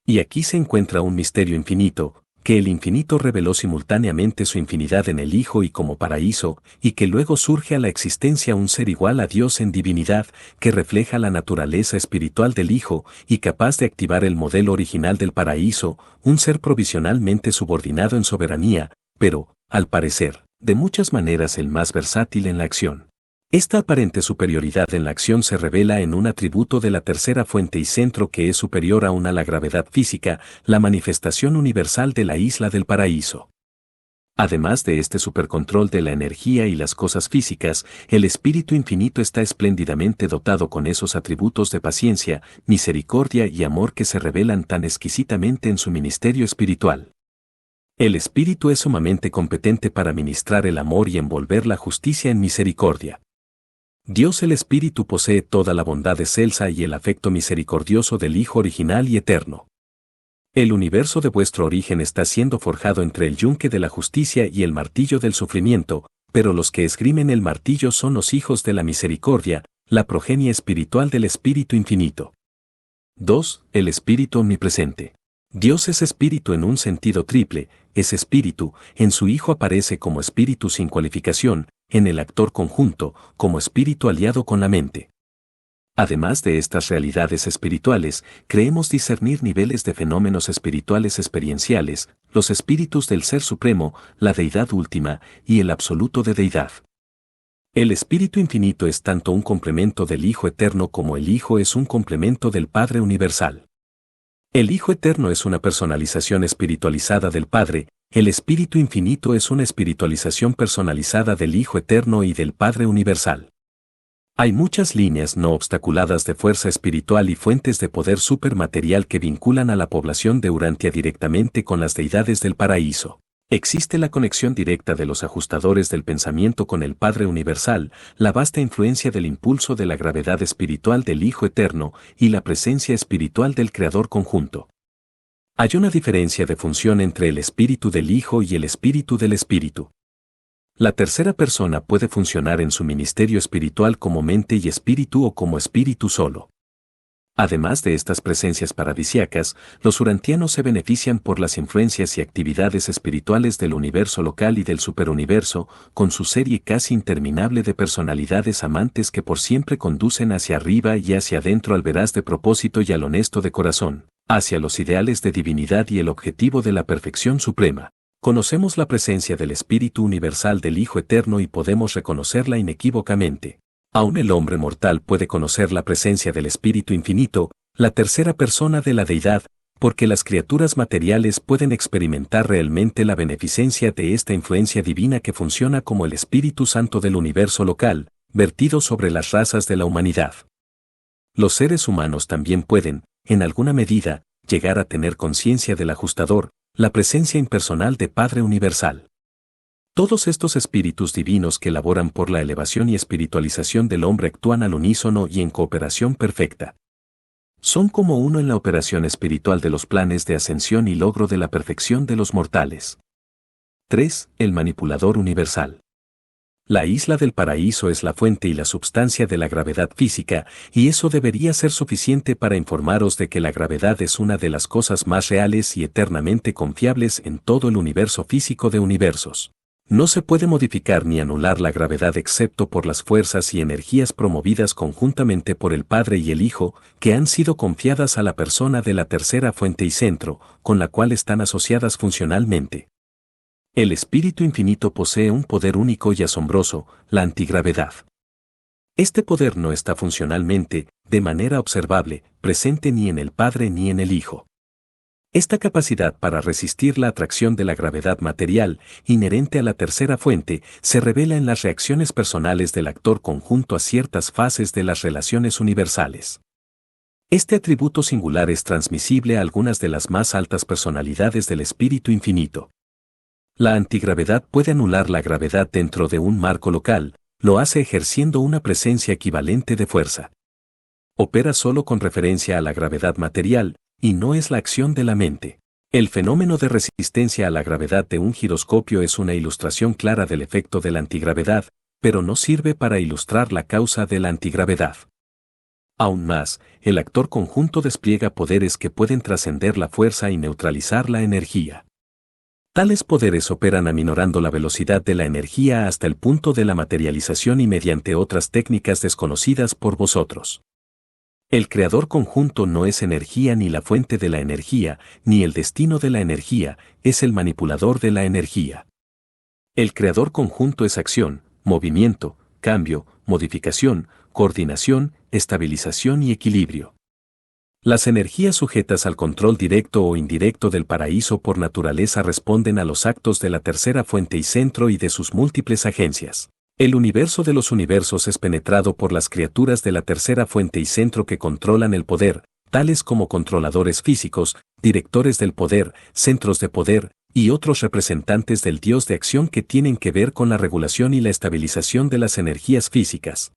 S1: Y aquí se encuentra un misterio infinito, que el infinito reveló simultáneamente su infinidad en el Hijo y como paraíso, y que luego surge a la existencia un ser igual a Dios en divinidad, que refleja la naturaleza espiritual del Hijo y capaz de activar el modelo original del paraíso, un ser provisionalmente subordinado en soberanía, pero, al parecer, de muchas maneras el más versátil en la acción. Esta aparente superioridad en la acción se revela en un atributo de la tercera fuente y centro que es superior aún a la gravedad física, la manifestación universal de la isla del paraíso. Además de este supercontrol de la energía y las cosas físicas, el Espíritu Infinito está espléndidamente dotado con esos atributos de paciencia, misericordia y amor que se revelan tan exquisitamente en su ministerio espiritual. El Espíritu es sumamente competente para ministrar el amor y envolver la justicia en misericordia. Dios el Espíritu posee toda la bondad excelsa y el afecto misericordioso del Hijo original y eterno. El universo de vuestro origen está siendo forjado entre el yunque de la justicia y el martillo del sufrimiento, pero los que esgrimen el martillo son los hijos de la misericordia, la progenie espiritual del Espíritu Infinito. 2. El Espíritu Omnipresente. Dios es espíritu en un sentido triple, es espíritu, en su Hijo aparece como espíritu sin cualificación, en el actor conjunto, como espíritu aliado con la mente. Además de estas realidades espirituales, creemos discernir niveles de fenómenos espirituales experienciales, los espíritus del Ser Supremo, la Deidad Última, y el absoluto de Deidad. El Espíritu Infinito es tanto un complemento del Hijo Eterno como el Hijo es un complemento del Padre Universal. El Hijo Eterno es una personalización espiritualizada del Padre, el Espíritu Infinito es una espiritualización personalizada del Hijo Eterno y del Padre Universal. Hay muchas líneas no obstaculadas de fuerza espiritual y fuentes de poder supermaterial que vinculan a la población de Urantia directamente con las deidades del paraíso. Existe la conexión directa de los ajustadores del pensamiento con el Padre Universal, la vasta influencia del impulso de la gravedad espiritual del Hijo Eterno y la presencia espiritual del Creador conjunto. Hay una diferencia de función entre el espíritu del Hijo y el espíritu del Espíritu. La tercera persona puede funcionar en su ministerio espiritual como mente y espíritu o como espíritu solo. Además de estas presencias paradisíacas, los urantianos se benefician por las influencias y actividades espirituales del universo local y del superuniverso, con su serie casi interminable de personalidades amantes que por siempre conducen hacia arriba y hacia adentro al veraz de propósito y al honesto de corazón, hacia los ideales de divinidad y el objetivo de la perfección suprema. Conocemos la presencia del Espíritu Universal del Hijo Eterno y podemos reconocerla inequívocamente. Aún el hombre mortal puede conocer la presencia del Espíritu Infinito, la tercera persona de la Deidad, porque las criaturas materiales pueden experimentar realmente la beneficencia de esta influencia divina que funciona como el Espíritu Santo del universo local, vertido sobre las razas de la humanidad. Los seres humanos también pueden, en alguna medida, llegar a tener conciencia del ajustador, la presencia impersonal de Padre Universal. Todos estos espíritus divinos que laboran por la elevación y espiritualización del hombre actúan al unísono y en cooperación perfecta. Son como uno en la operación espiritual de los planes de ascensión y logro de la perfección de los mortales. 3. El manipulador universal. La isla del paraíso es la fuente y la substancia de la gravedad física, y eso debería ser suficiente para informaros de que la gravedad es una de las cosas más reales y eternamente confiables en todo el universo físico de universos. No se puede modificar ni anular la gravedad excepto por las fuerzas y energías promovidas conjuntamente por el Padre y el Hijo, que han sido confiadas a la persona de la tercera fuente y centro, con la cual están asociadas funcionalmente. El Espíritu Infinito posee un poder único y asombroso, la antigravedad. Este poder no está funcionalmente, de manera observable, presente ni en el Padre ni en el Hijo. Esta capacidad para resistir la atracción de la gravedad material, inherente a la tercera fuente, se revela en las reacciones personales del actor conjunto a ciertas fases de las relaciones universales. Este atributo singular es transmisible a algunas de las más altas personalidades del Espíritu Infinito. La antigravedad puede anular la gravedad dentro de un marco local, lo hace ejerciendo una presencia equivalente de fuerza. Opera solo con referencia a la gravedad material, y no es la acción de la mente. El fenómeno de resistencia a la gravedad de un giroscopio es una ilustración clara del efecto de la antigravedad, pero no sirve para ilustrar la causa de la antigravedad. Aún más, el actor conjunto despliega poderes que pueden trascender la fuerza y neutralizar la energía. Tales poderes operan aminorando la velocidad de la energía hasta el punto de la materialización y mediante otras técnicas desconocidas por vosotros. El creador conjunto no es energía ni la fuente de la energía, ni el destino de la energía, es el manipulador de la energía. El creador conjunto es acción, movimiento, cambio, modificación, coordinación, estabilización y equilibrio. Las energías sujetas al control directo o indirecto del paraíso por naturaleza responden a los actos de la tercera fuente y centro y de sus múltiples agencias. El universo de los universos es penetrado por las criaturas de la tercera fuente y centro que controlan el poder, tales como controladores físicos, directores del poder, centros de poder, y otros representantes del Dios de acción que tienen que ver con la regulación y la estabilización de las energías físicas.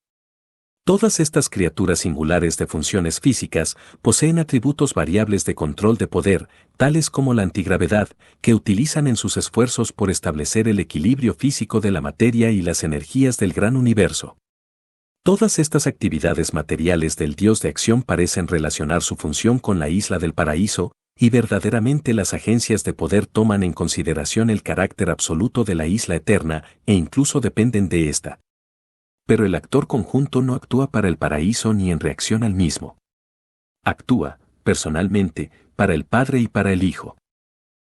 S1: Todas estas criaturas singulares de funciones físicas poseen atributos variables de control de poder, tales como la antigravedad, que utilizan en sus esfuerzos por establecer el equilibrio físico de la materia y las energías del gran universo. Todas estas actividades materiales del Dios de acción parecen relacionar su función con la isla del paraíso, y verdaderamente las agencias de poder toman en consideración el carácter absoluto de la isla eterna e incluso dependen de esta. Pero el actor conjunto no actúa para el paraíso ni en reacción al mismo. Actúa, personalmente, para el Padre y para el Hijo.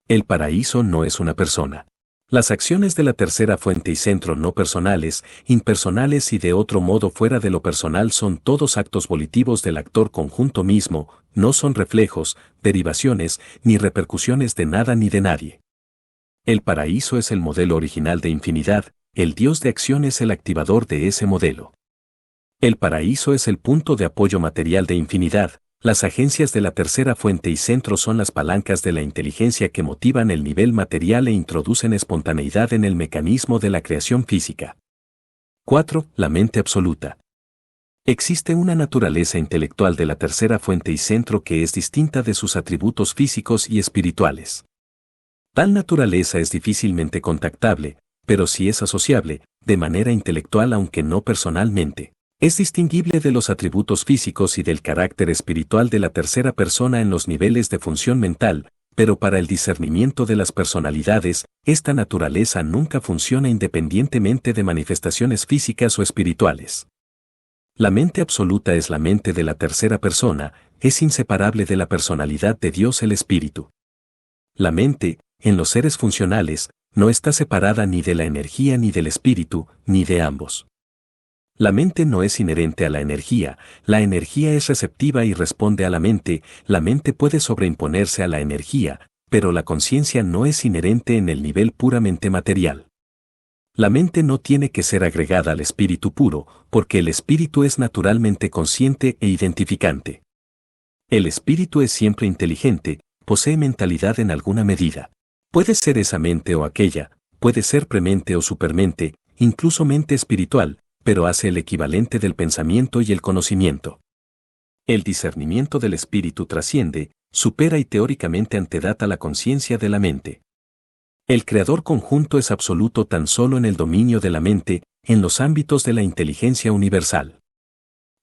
S1: El paraíso no es una persona. Las acciones de la tercera fuente y centro no personales, impersonales y de otro modo fuera de lo personal son todos actos volitivos del actor conjunto mismo, no son reflejos, derivaciones, ni repercusiones de nada ni de nadie. El paraíso es el modelo original de infinidad, el Dios de acción es el activador de ese modelo. El paraíso es el punto de apoyo material de infinidad, las agencias de la tercera fuente y centro son las palancas de la inteligencia que motivan el nivel material e introducen espontaneidad en el mecanismo de la creación física. 4. La mente absoluta. Existe una naturaleza intelectual de la tercera fuente y centro que es distinta de sus atributos físicos y espirituales. Tal naturaleza es difícilmente contactable, pero sí es asociable, de manera intelectual aunque no personalmente. Es distinguible de los atributos físicos y del carácter espiritual de la tercera persona en los niveles de función mental, pero para el discernimiento de las personalidades, esta naturaleza nunca funciona independientemente de manifestaciones físicas o espirituales. La mente absoluta es la mente de la tercera persona, es inseparable de la personalidad de Dios el Espíritu. La mente, en los seres funcionales, no está separada ni de la energía ni del espíritu, ni de ambos. La mente no es inherente a la energía es receptiva y responde a la mente puede sobreimponerse a la energía, pero la conciencia no es inherente en el nivel puramente material. La mente no tiene que ser agregada al espíritu puro, porque el espíritu es naturalmente consciente e identificante. El espíritu es siempre inteligente, posee mentalidad en alguna medida. Puede ser esa mente o aquella, puede ser premente o supermente, incluso mente espiritual, pero hace el equivalente del pensamiento y el conocimiento. El discernimiento del espíritu trasciende, supera y teóricamente antedata la conciencia de la mente. El creador conjunto es absoluto tan solo en el dominio de la mente, en los ámbitos de la inteligencia universal.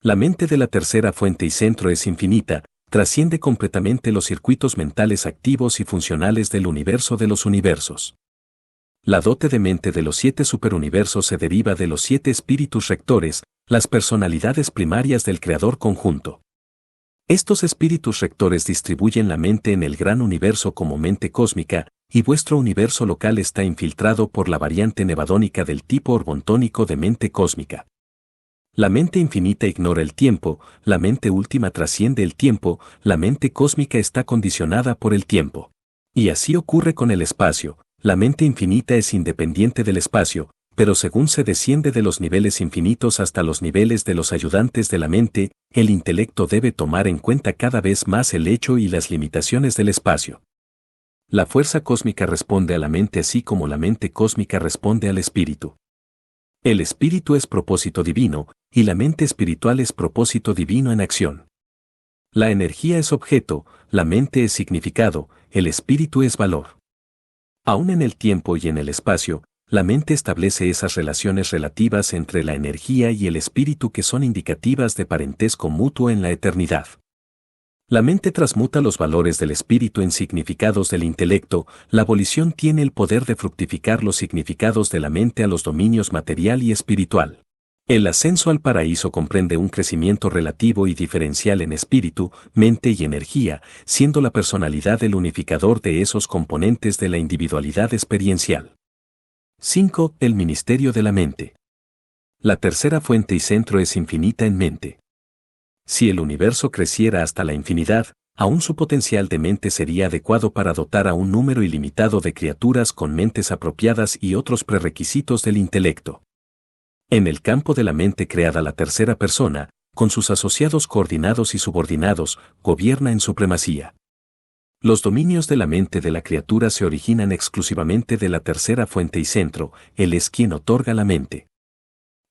S1: La mente de la tercera fuente y centro es infinita, trasciende completamente los circuitos mentales activos y funcionales del universo de los universos. La dote de mente de los 7 superuniversos se deriva de los 7 espíritus rectores, las personalidades primarias del creador conjunto. Estos espíritus rectores distribuyen la mente en el gran universo como mente cósmica, y vuestro universo local está infiltrado por la variante nevadónica del tipo orbontónico de mente cósmica. La mente infinita ignora el tiempo, la mente última trasciende el tiempo, la mente cósmica está condicionada por el tiempo. Y así ocurre con el espacio, la mente infinita es independiente del espacio, pero según se desciende de los niveles infinitos hasta los niveles de los ayudantes de la mente, el intelecto debe tomar en cuenta cada vez más el hecho y las limitaciones del espacio. La fuerza cósmica responde a la mente así como la mente cósmica responde al espíritu. El espíritu es propósito divino, y la mente espiritual es propósito divino en acción. La energía es objeto, la mente es significado, el espíritu es valor. Aún en el tiempo y en el espacio, la mente establece esas relaciones relativas entre la energía y el espíritu que son indicativas de parentesco mutuo en la eternidad. La mente transmuta los valores del espíritu en significados del intelecto, la volición tiene el poder de fructificar los significados de la mente a los dominios material y espiritual. El ascenso al paraíso comprende un crecimiento relativo y diferencial en espíritu, mente y energía, siendo la personalidad el unificador de esos componentes de la individualidad experiencial. 5. El ministerio de la mente. La tercera fuente y centro es infinita en mente. Si el universo creciera hasta la infinidad, aún su potencial de mente sería adecuado para dotar a un número ilimitado de criaturas con mentes apropiadas y otros prerequisitos del intelecto. En el campo de la mente creada la tercera persona, con sus asociados coordinados y subordinados, gobierna en supremacía. Los dominios de la mente de la criatura se originan exclusivamente de la tercera fuente y centro, él es quien otorga la mente.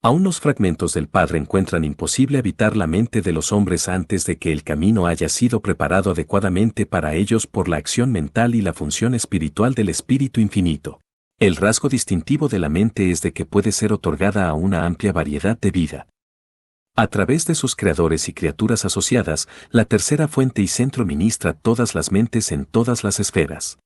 S1: Aún los fragmentos del Padre encuentran imposible habitar la mente de los hombres antes de que el camino haya sido preparado adecuadamente para ellos por la acción mental y la función espiritual del Espíritu Infinito. El rasgo distintivo de la mente es de que puede ser otorgada a una amplia variedad de vida. A través de sus creadores y criaturas asociadas, la tercera fuente y centro ministra todas las mentes en todas las esferas.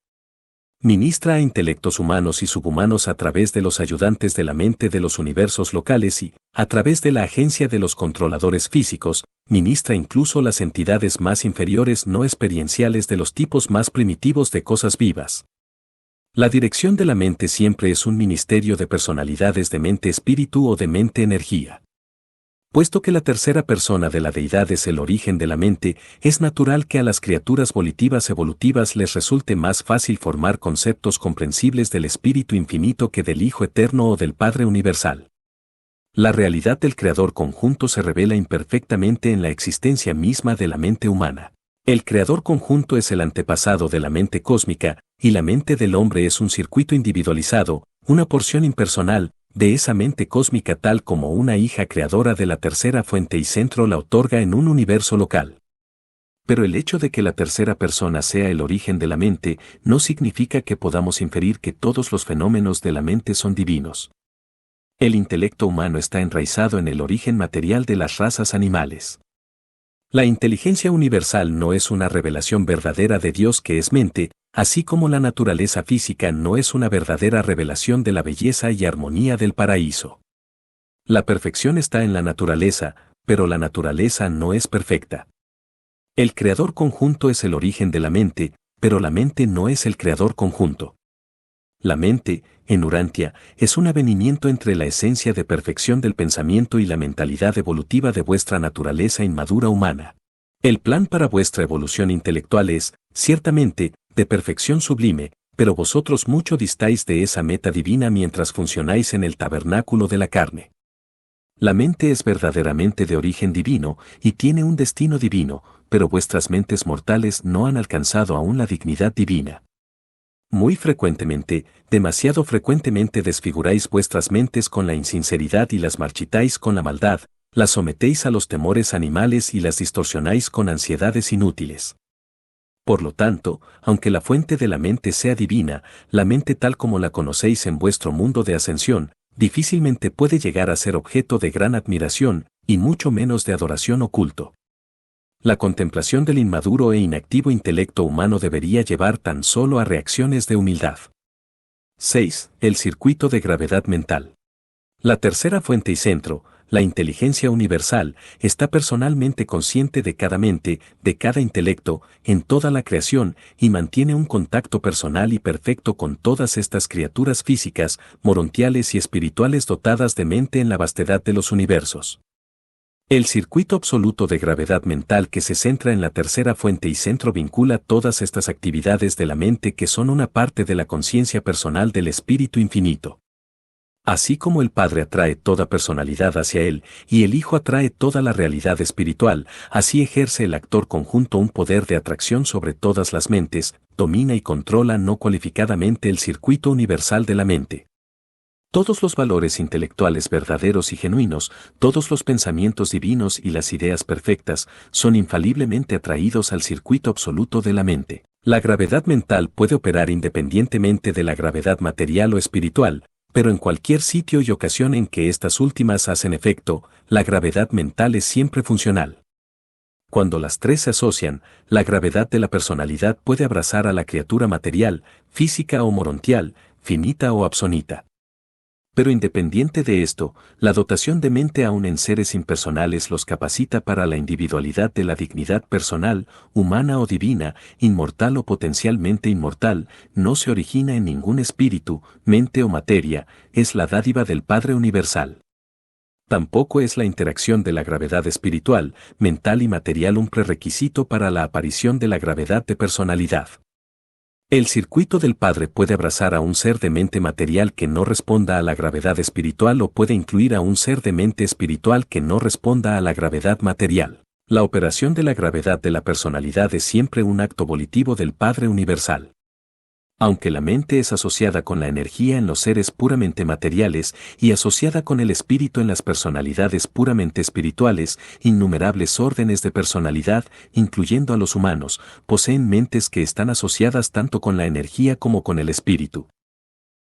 S1: Ministra a intelectos humanos y subhumanos a través de los ayudantes de la mente de los universos locales y, a través de la agencia de los controladores físicos, ministra incluso las entidades más inferiores no experienciales de los tipos más primitivos de cosas vivas. La dirección de la mente siempre es un ministerio de personalidades de mente-espíritu o de mente-energía. Puesto que la tercera persona de la deidad es el origen de la mente, es natural que a las criaturas volitivas evolutivas les resulte más fácil formar conceptos comprensibles del Espíritu Infinito que del Hijo Eterno o del Padre Universal. La realidad del Creador conjunto se revela imperfectamente en la existencia misma de la mente humana. El Creador conjunto es el antepasado de la mente cósmica, y la mente del hombre es un circuito individualizado, una porción impersonal, de esa mente cósmica tal como una hija creadora de la tercera fuente y centro la otorga en un universo local. Pero el hecho de que la tercera persona sea el origen de la mente no significa que podamos inferir que todos los fenómenos de la mente son divinos. El intelecto humano está enraizado en el origen material de las razas animales. La inteligencia universal no es una revelación verdadera de Dios que es mente, así como la naturaleza física no es una verdadera revelación de la belleza y armonía del paraíso. La perfección está en la naturaleza, pero la naturaleza no es perfecta. El creador conjunto es el origen de la mente, pero la mente no es el creador conjunto. La mente, en Urantia, es un avenimiento entre la esencia de perfección del pensamiento y la mentalidad evolutiva de vuestra naturaleza inmadura humana. El plan para vuestra evolución intelectual es, ciertamente, de perfección sublime, pero vosotros mucho distáis de esa meta divina mientras funcionáis en el tabernáculo de la carne. La mente es verdaderamente de origen divino y tiene un destino divino, pero vuestras mentes mortales no han alcanzado aún la dignidad divina. Muy frecuentemente, demasiado frecuentemente desfiguráis vuestras mentes con la insinceridad y las marchitáis con la maldad, las sometéis a los temores animales y las distorsionáis con ansiedades inútiles. Por lo tanto, aunque la fuente de la mente sea divina, la mente tal como la conocéis en vuestro mundo de ascensión, difícilmente puede llegar a ser objeto de gran admiración, y mucho menos de adoración o culto. La contemplación del inmaduro e inactivo intelecto humano debería llevar tan solo a reacciones de humildad. 6. El circuito de gravedad mental. La tercera fuente y centro, la inteligencia universal, está personalmente consciente de cada mente, de cada intelecto, en toda la creación, y mantiene un contacto personal y perfecto con todas estas criaturas físicas, morontiales y espirituales dotadas de mente en la vastedad de los universos. El circuito absoluto de gravedad mental que se centra en la tercera fuente y centro vincula todas estas actividades de la mente que son una parte de la conciencia personal del Espíritu Infinito. Así como el Padre atrae toda personalidad hacia él, y el Hijo atrae toda la realidad espiritual, así ejerce el actor conjunto un poder de atracción sobre todas las mentes, domina y controla no cualificadamente el circuito universal de la mente. Todos los valores intelectuales verdaderos y genuinos, todos los pensamientos divinos y las ideas perfectas, son infaliblemente atraídos al circuito absoluto de la mente. La gravedad mental puede operar independientemente de la gravedad material o espiritual, pero en cualquier sitio y ocasión en que estas últimas hacen efecto, la gravedad mental es siempre funcional. Cuando las tres se asocian, la gravedad de la personalidad puede abrazar a la criatura material, física o morontial, finita o absonita. Pero independiente de esto, la dotación de mente aún en seres impersonales los capacita para la individualidad de la dignidad personal, humana o divina, inmortal o potencialmente inmortal, no se origina en ningún espíritu, mente o materia, es la dádiva del Padre Universal. Tampoco es la interacción de la gravedad espiritual, mental y material un prerequisito para la aparición de la gravedad de personalidad. El circuito del Padre puede abrazar a un ser de mente material que no responda a la gravedad espiritual o puede incluir a un ser de mente espiritual que no responda a la gravedad material. La operación de la gravedad de la personalidad es siempre un acto volitivo del Padre Universal. Aunque la mente es asociada con la energía en los seres puramente materiales y asociada con el espíritu en las personalidades puramente espirituales, innumerables órdenes de personalidad, incluyendo a los humanos, poseen mentes que están asociadas tanto con la energía como con el espíritu.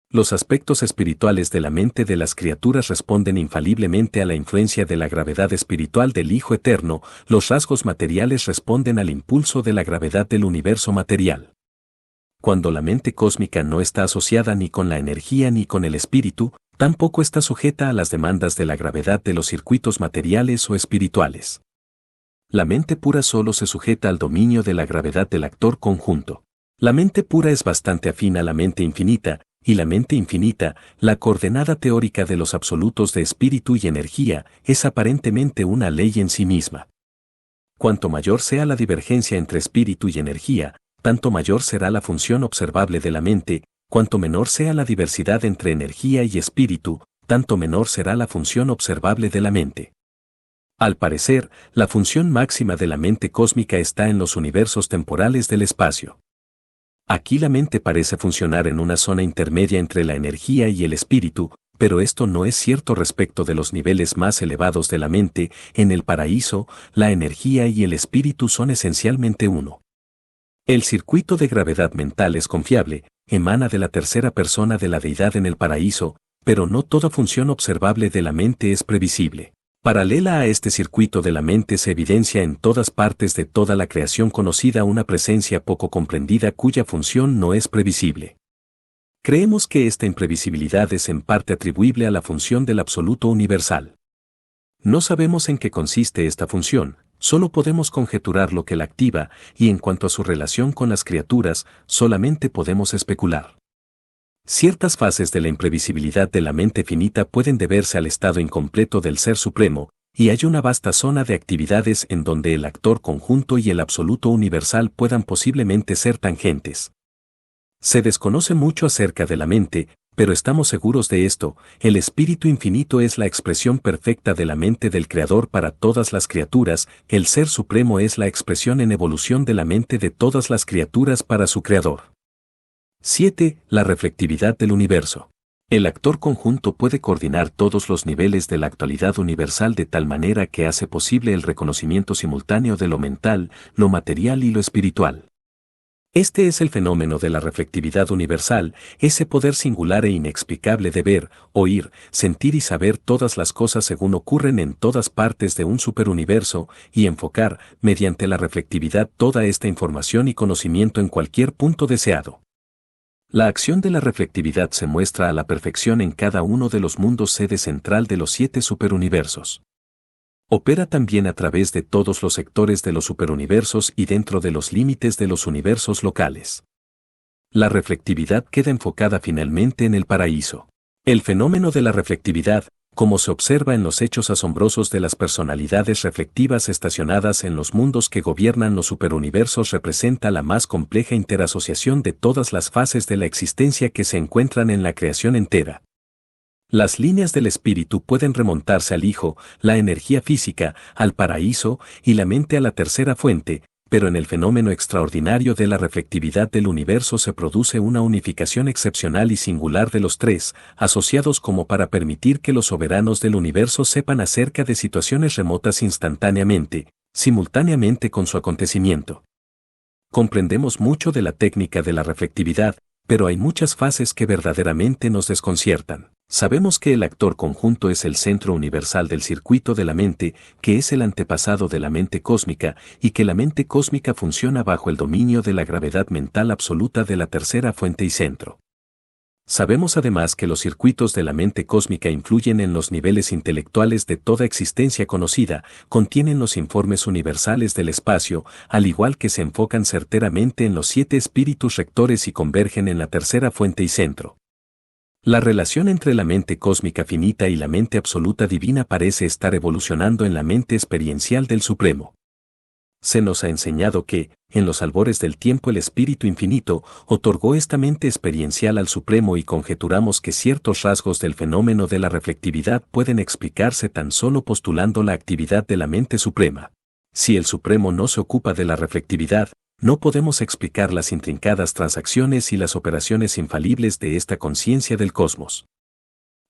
S1: Los aspectos espirituales de la mente de las criaturas responden infaliblemente a la influencia de la gravedad espiritual del Hijo Eterno, los rasgos materiales responden al impulso de la gravedad del universo material. Cuando la mente cósmica no está asociada ni con la energía ni con el espíritu, tampoco está sujeta a las demandas de la gravedad de los circuitos materiales o espirituales. La mente pura solo se sujeta al dominio de la gravedad del actor conjunto. La mente pura es bastante afín a la mente infinita, y la mente infinita, la coordenada teórica de los absolutos de espíritu y energía, es aparentemente una ley en sí misma. Cuanto mayor sea la divergencia entre espíritu y energía, tanto mayor será la función observable de la mente, cuanto menor sea la diversidad entre energía y espíritu, tanto menor será la función observable de la mente. Al parecer, la función máxima de la mente cósmica está en los universos temporales del espacio. Aquí la mente parece funcionar en una zona intermedia entre la energía y el espíritu, pero esto no es cierto respecto de los niveles más elevados de la mente. En el paraíso, la energía y el espíritu son esencialmente uno. El circuito de gravedad mental es confiable, emana de la tercera persona de la deidad en el paraíso, pero no toda función observable de la mente es previsible. Paralela a este circuito de la mente se evidencia en todas partes de toda la creación conocida una presencia poco comprendida cuya función no es previsible. Creemos que esta imprevisibilidad es en parte atribuible a la función del absoluto universal. No sabemos en qué consiste esta función, solo podemos conjeturar lo que la activa, y en cuanto a su relación con las criaturas, solamente podemos especular. Ciertas fases de la imprevisibilidad de la mente finita pueden deberse al estado incompleto del Ser Supremo, y hay una vasta zona de actividades en donde el actor conjunto y el absoluto universal puedan posiblemente ser tangentes. Se desconoce mucho acerca de la mente, pero estamos seguros de esto: el Espíritu Infinito es la expresión perfecta de la mente del Creador para todas las criaturas, el Ser Supremo es la expresión en evolución de la mente de todas las criaturas para su Creador. 7. La reflectividad del universo. El actor conjunto puede coordinar todos los niveles de la actualidad universal de tal manera que hace posible el reconocimiento simultáneo de lo mental, lo material y lo espiritual. Este es el fenómeno de la reflectividad universal, ese poder singular e inexplicable de ver, oír, sentir y saber todas las cosas según ocurren en todas partes de un superuniverso, y enfocar, mediante la reflectividad, toda esta información y conocimiento en cualquier punto deseado. La acción de la reflectividad se muestra a la perfección en cada uno de los mundos sede central de los 7 superuniversos. Opera también a través de todos los sectores de los superuniversos y dentro de los límites de los universos locales. La reflectividad queda enfocada finalmente en el paraíso. El fenómeno de la reflectividad, como se observa en los hechos asombrosos de las personalidades reflectivas estacionadas en los mundos que gobiernan los superuniversos, representa la más compleja interasociación de todas las fases de la existencia que se encuentran en la creación entera. Las líneas del espíritu pueden remontarse al Hijo, la energía física, al paraíso, y la mente a la tercera fuente, pero en el fenómeno extraordinario de la reflectividad del universo se produce una unificación excepcional y singular de los tres, asociados como para permitir que los soberanos del universo sepan acerca de situaciones remotas instantáneamente, simultáneamente con su acontecimiento. Comprendemos mucho de la técnica de la reflectividad, pero hay muchas fases que verdaderamente nos desconciertan. Sabemos que el actor conjunto es el centro universal del circuito de la mente, que es el antepasado de la mente cósmica, y que la mente cósmica funciona bajo el dominio de la gravedad mental absoluta de la tercera fuente y centro. Sabemos además que los circuitos de la mente cósmica influyen en los niveles intelectuales de toda existencia conocida, contienen los informes universales del espacio, al igual que se enfocan certeramente en los 7 espíritus rectores y convergen en la tercera fuente y centro. La relación entre la mente cósmica finita y la mente absoluta divina parece estar evolucionando en la mente experiencial del Supremo. Se nos ha enseñado que, en los albores del tiempo, el Espíritu Infinito otorgó esta mente experiencial al Supremo, y conjeturamos que ciertos rasgos del fenómeno de la reflectividad pueden explicarse tan solo postulando la actividad de la mente suprema. Si el Supremo no se ocupa de la reflectividad, no podemos explicar las intrincadas transacciones y las operaciones infalibles de esta conciencia del cosmos.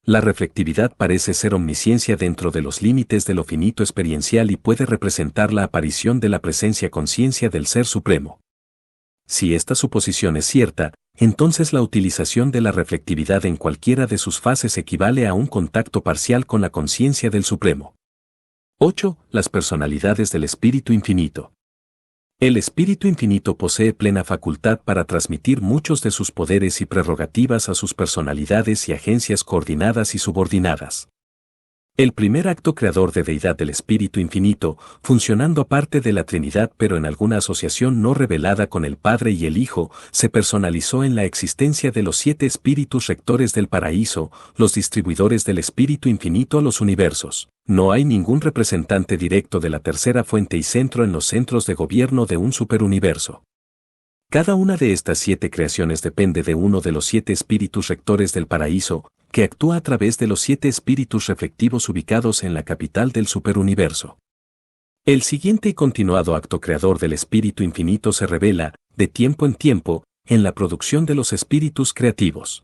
S1: La reflectividad parece ser omnisciencia dentro de los límites de lo finito experiencial y puede representar la aparición de la presencia conciencia del Ser Supremo. Si esta suposición es cierta, entonces la utilización de la reflectividad en cualquiera de sus fases equivale a un contacto parcial con la conciencia del Supremo. 8. Las personalidades del Espíritu Infinito. El Espíritu Infinito posee plena facultad para transmitir muchos de sus poderes y prerrogativas a sus personalidades y agencias coordinadas y subordinadas. El primer acto creador de deidad del Espíritu Infinito, funcionando aparte de la Trinidad pero en alguna asociación no revelada con el Padre y el Hijo, se personalizó en la existencia de los 7 espíritus rectores del paraíso, los distribuidores del Espíritu Infinito a los universos. No hay ningún representante directo de la tercera fuente y centro en los centros de gobierno de un superuniverso. Cada una de estas 7 creaciones depende de uno de los 7 espíritus rectores del paraíso, que actúa a través de los 7 espíritus reflectivos ubicados en la capital del superuniverso. El siguiente y continuado acto creador del Espíritu Infinito se revela, de tiempo en tiempo, en la producción de los espíritus creativos.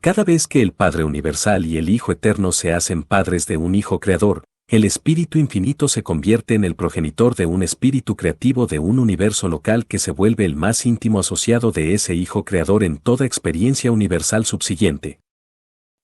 S1: Cada vez que el Padre Universal y el Hijo Eterno se hacen padres de un Hijo Creador, el Espíritu Infinito se convierte en el progenitor de un espíritu creativo de un universo local que se vuelve el más íntimo asociado de ese Hijo Creador en toda experiencia universal subsiguiente.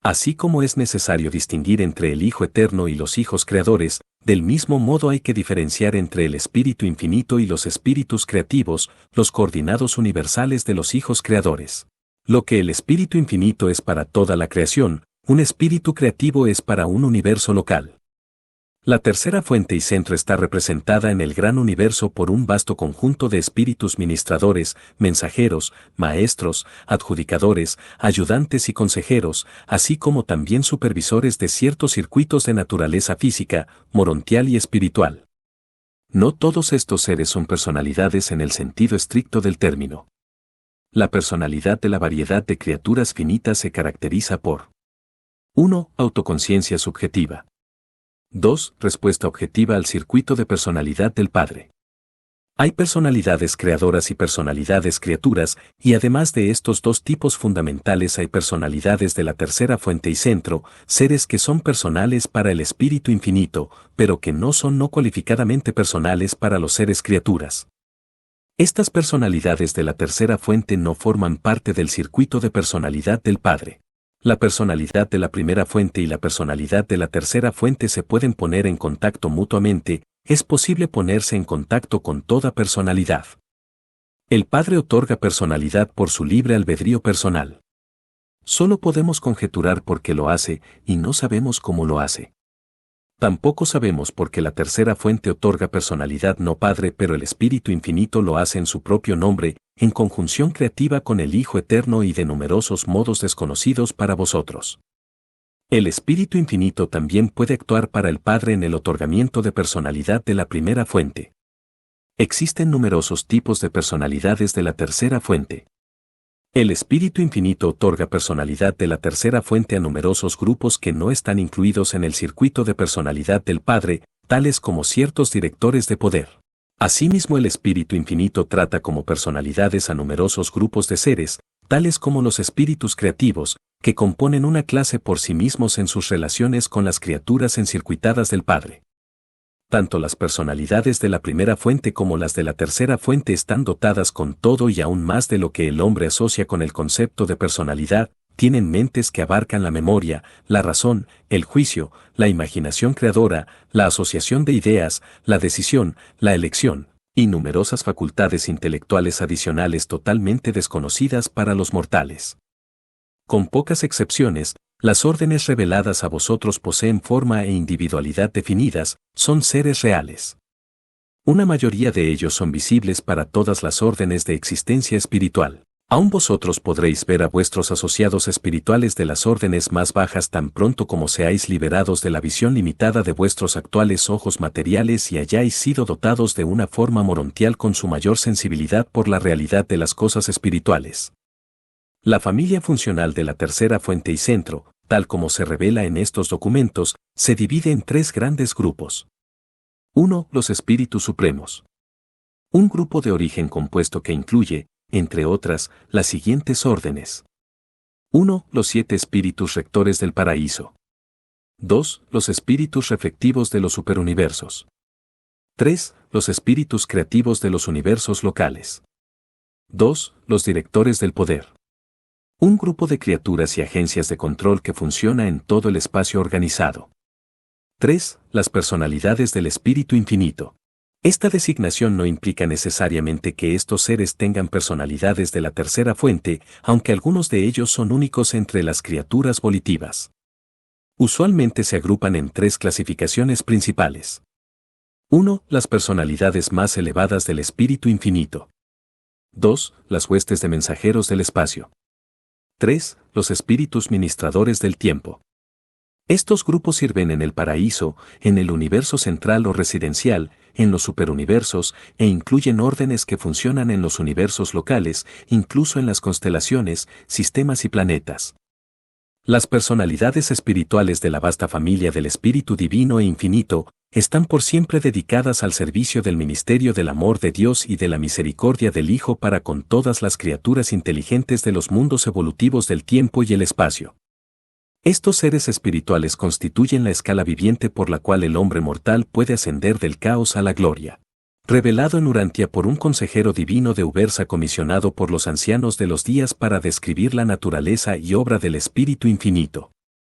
S1: Así como es necesario distinguir entre el Hijo Eterno y los hijos creadores, del mismo modo hay que diferenciar entre el Espíritu Infinito y los espíritus creativos, los coordinados universales de los hijos creadores. Lo que el Espíritu Infinito es para toda la creación, un espíritu creativo es para un universo local. La tercera fuente y centro está representada en el gran universo por un vasto conjunto de espíritus ministradores, mensajeros, maestros, adjudicadores, ayudantes y consejeros, así como también supervisores de ciertos circuitos de naturaleza física, morontial y espiritual. No todos estos seres son personalidades en el sentido estricto del término. La personalidad de la variedad de criaturas finitas se caracteriza por 1. Autoconciencia subjetiva. 2. Respuesta objetiva al circuito de personalidad del Padre. Hay personalidades creadoras y personalidades criaturas, y además de estos dos tipos fundamentales hay personalidades de la tercera fuente y centro, seres que son personales para el espíritu infinito, pero que no son no cualificadamente personales para los seres criaturas. Estas personalidades de la tercera fuente no forman parte del circuito de personalidad del Padre. La personalidad de la primera fuente y la personalidad de la tercera fuente se pueden poner en contacto mutuamente, es posible ponerse en contacto con toda personalidad. El Padre otorga personalidad por su libre albedrío personal. Solo podemos conjeturar por qué lo hace, y no sabemos cómo lo hace. Tampoco sabemos por qué la tercera fuente otorga personalidad no Padre, pero el Espíritu Infinito lo hace en su propio nombre, en conjunción creativa con el Hijo Eterno y de numerosos modos desconocidos para vosotros. El Espíritu Infinito también puede actuar para el Padre en el otorgamiento de personalidad de la primera fuente. Existen numerosos tipos de personalidades de la tercera fuente. El Espíritu Infinito otorga personalidad de la tercera fuente a numerosos grupos que no están incluidos en el circuito de personalidad del Padre, tales como ciertos directores de poder. Asimismo, el Espíritu Infinito trata como personalidades a numerosos grupos de seres, tales como los espíritus creativos, que componen una clase por sí mismos en sus relaciones con las criaturas encircuitadas del Padre. Tanto las personalidades de la primera fuente como las de la tercera fuente están dotadas con todo y aún más de lo que el hombre asocia con el concepto de personalidad, tienen mentes que abarcan la memoria, la razón, el juicio, la imaginación creadora, la asociación de ideas, la decisión, la elección, y numerosas facultades intelectuales adicionales totalmente desconocidas para los mortales. Con pocas excepciones, las órdenes reveladas a vosotros poseen forma e individualidad definidas, son seres reales. Una mayoría de ellos son visibles para todas las órdenes de existencia espiritual. Aún vosotros podréis ver a vuestros asociados espirituales de las órdenes más bajas tan pronto como seáis liberados de la visión limitada de vuestros actuales ojos materiales y hayáis sido dotados de una forma morontial con su mayor sensibilidad por la realidad de las cosas espirituales. La familia funcional de la tercera fuente y centro, tal como se revela en estos documentos, se divide en tres grandes grupos. 1. Los espíritus supremos. Un grupo de origen compuesto que incluye, entre otras, las siguientes órdenes. 1. Los 7 espíritus rectores del paraíso. 2. Los espíritus reflectivos de los superuniversos. 3. Los espíritus creativos de los universos locales. 2. Los directores del poder. Un grupo de criaturas y agencias de control que funciona en todo el espacio organizado. 3. Las personalidades del Espíritu Infinito. Esta designación no implica necesariamente que estos seres tengan personalidades de la tercera fuente, aunque algunos de ellos son únicos entre las criaturas volitivas. Usualmente se agrupan en tres clasificaciones principales. 1. Las personalidades más elevadas del Espíritu Infinito. 2. Las huestes de mensajeros del espacio. 3. Los espíritus ministradores del tiempo. Estos grupos sirven en el paraíso, en el universo central o residencial, en los superuniversos, e incluyen órdenes que funcionan en los universos locales, incluso en las constelaciones, sistemas y planetas. Las personalidades espirituales de la vasta familia del Espíritu Divino e Infinito están por siempre dedicadas al servicio del ministerio del amor de Dios y de la misericordia del Hijo para con todas las criaturas inteligentes de los mundos evolutivos del tiempo y el espacio. Estos seres espirituales constituyen la escala viviente por la cual el hombre mortal puede ascender del caos a la gloria. Revelado en Urantia por un consejero divino de Ubersa comisionado por los ancianos de los días para describir la naturaleza y obra del Espíritu Infinito.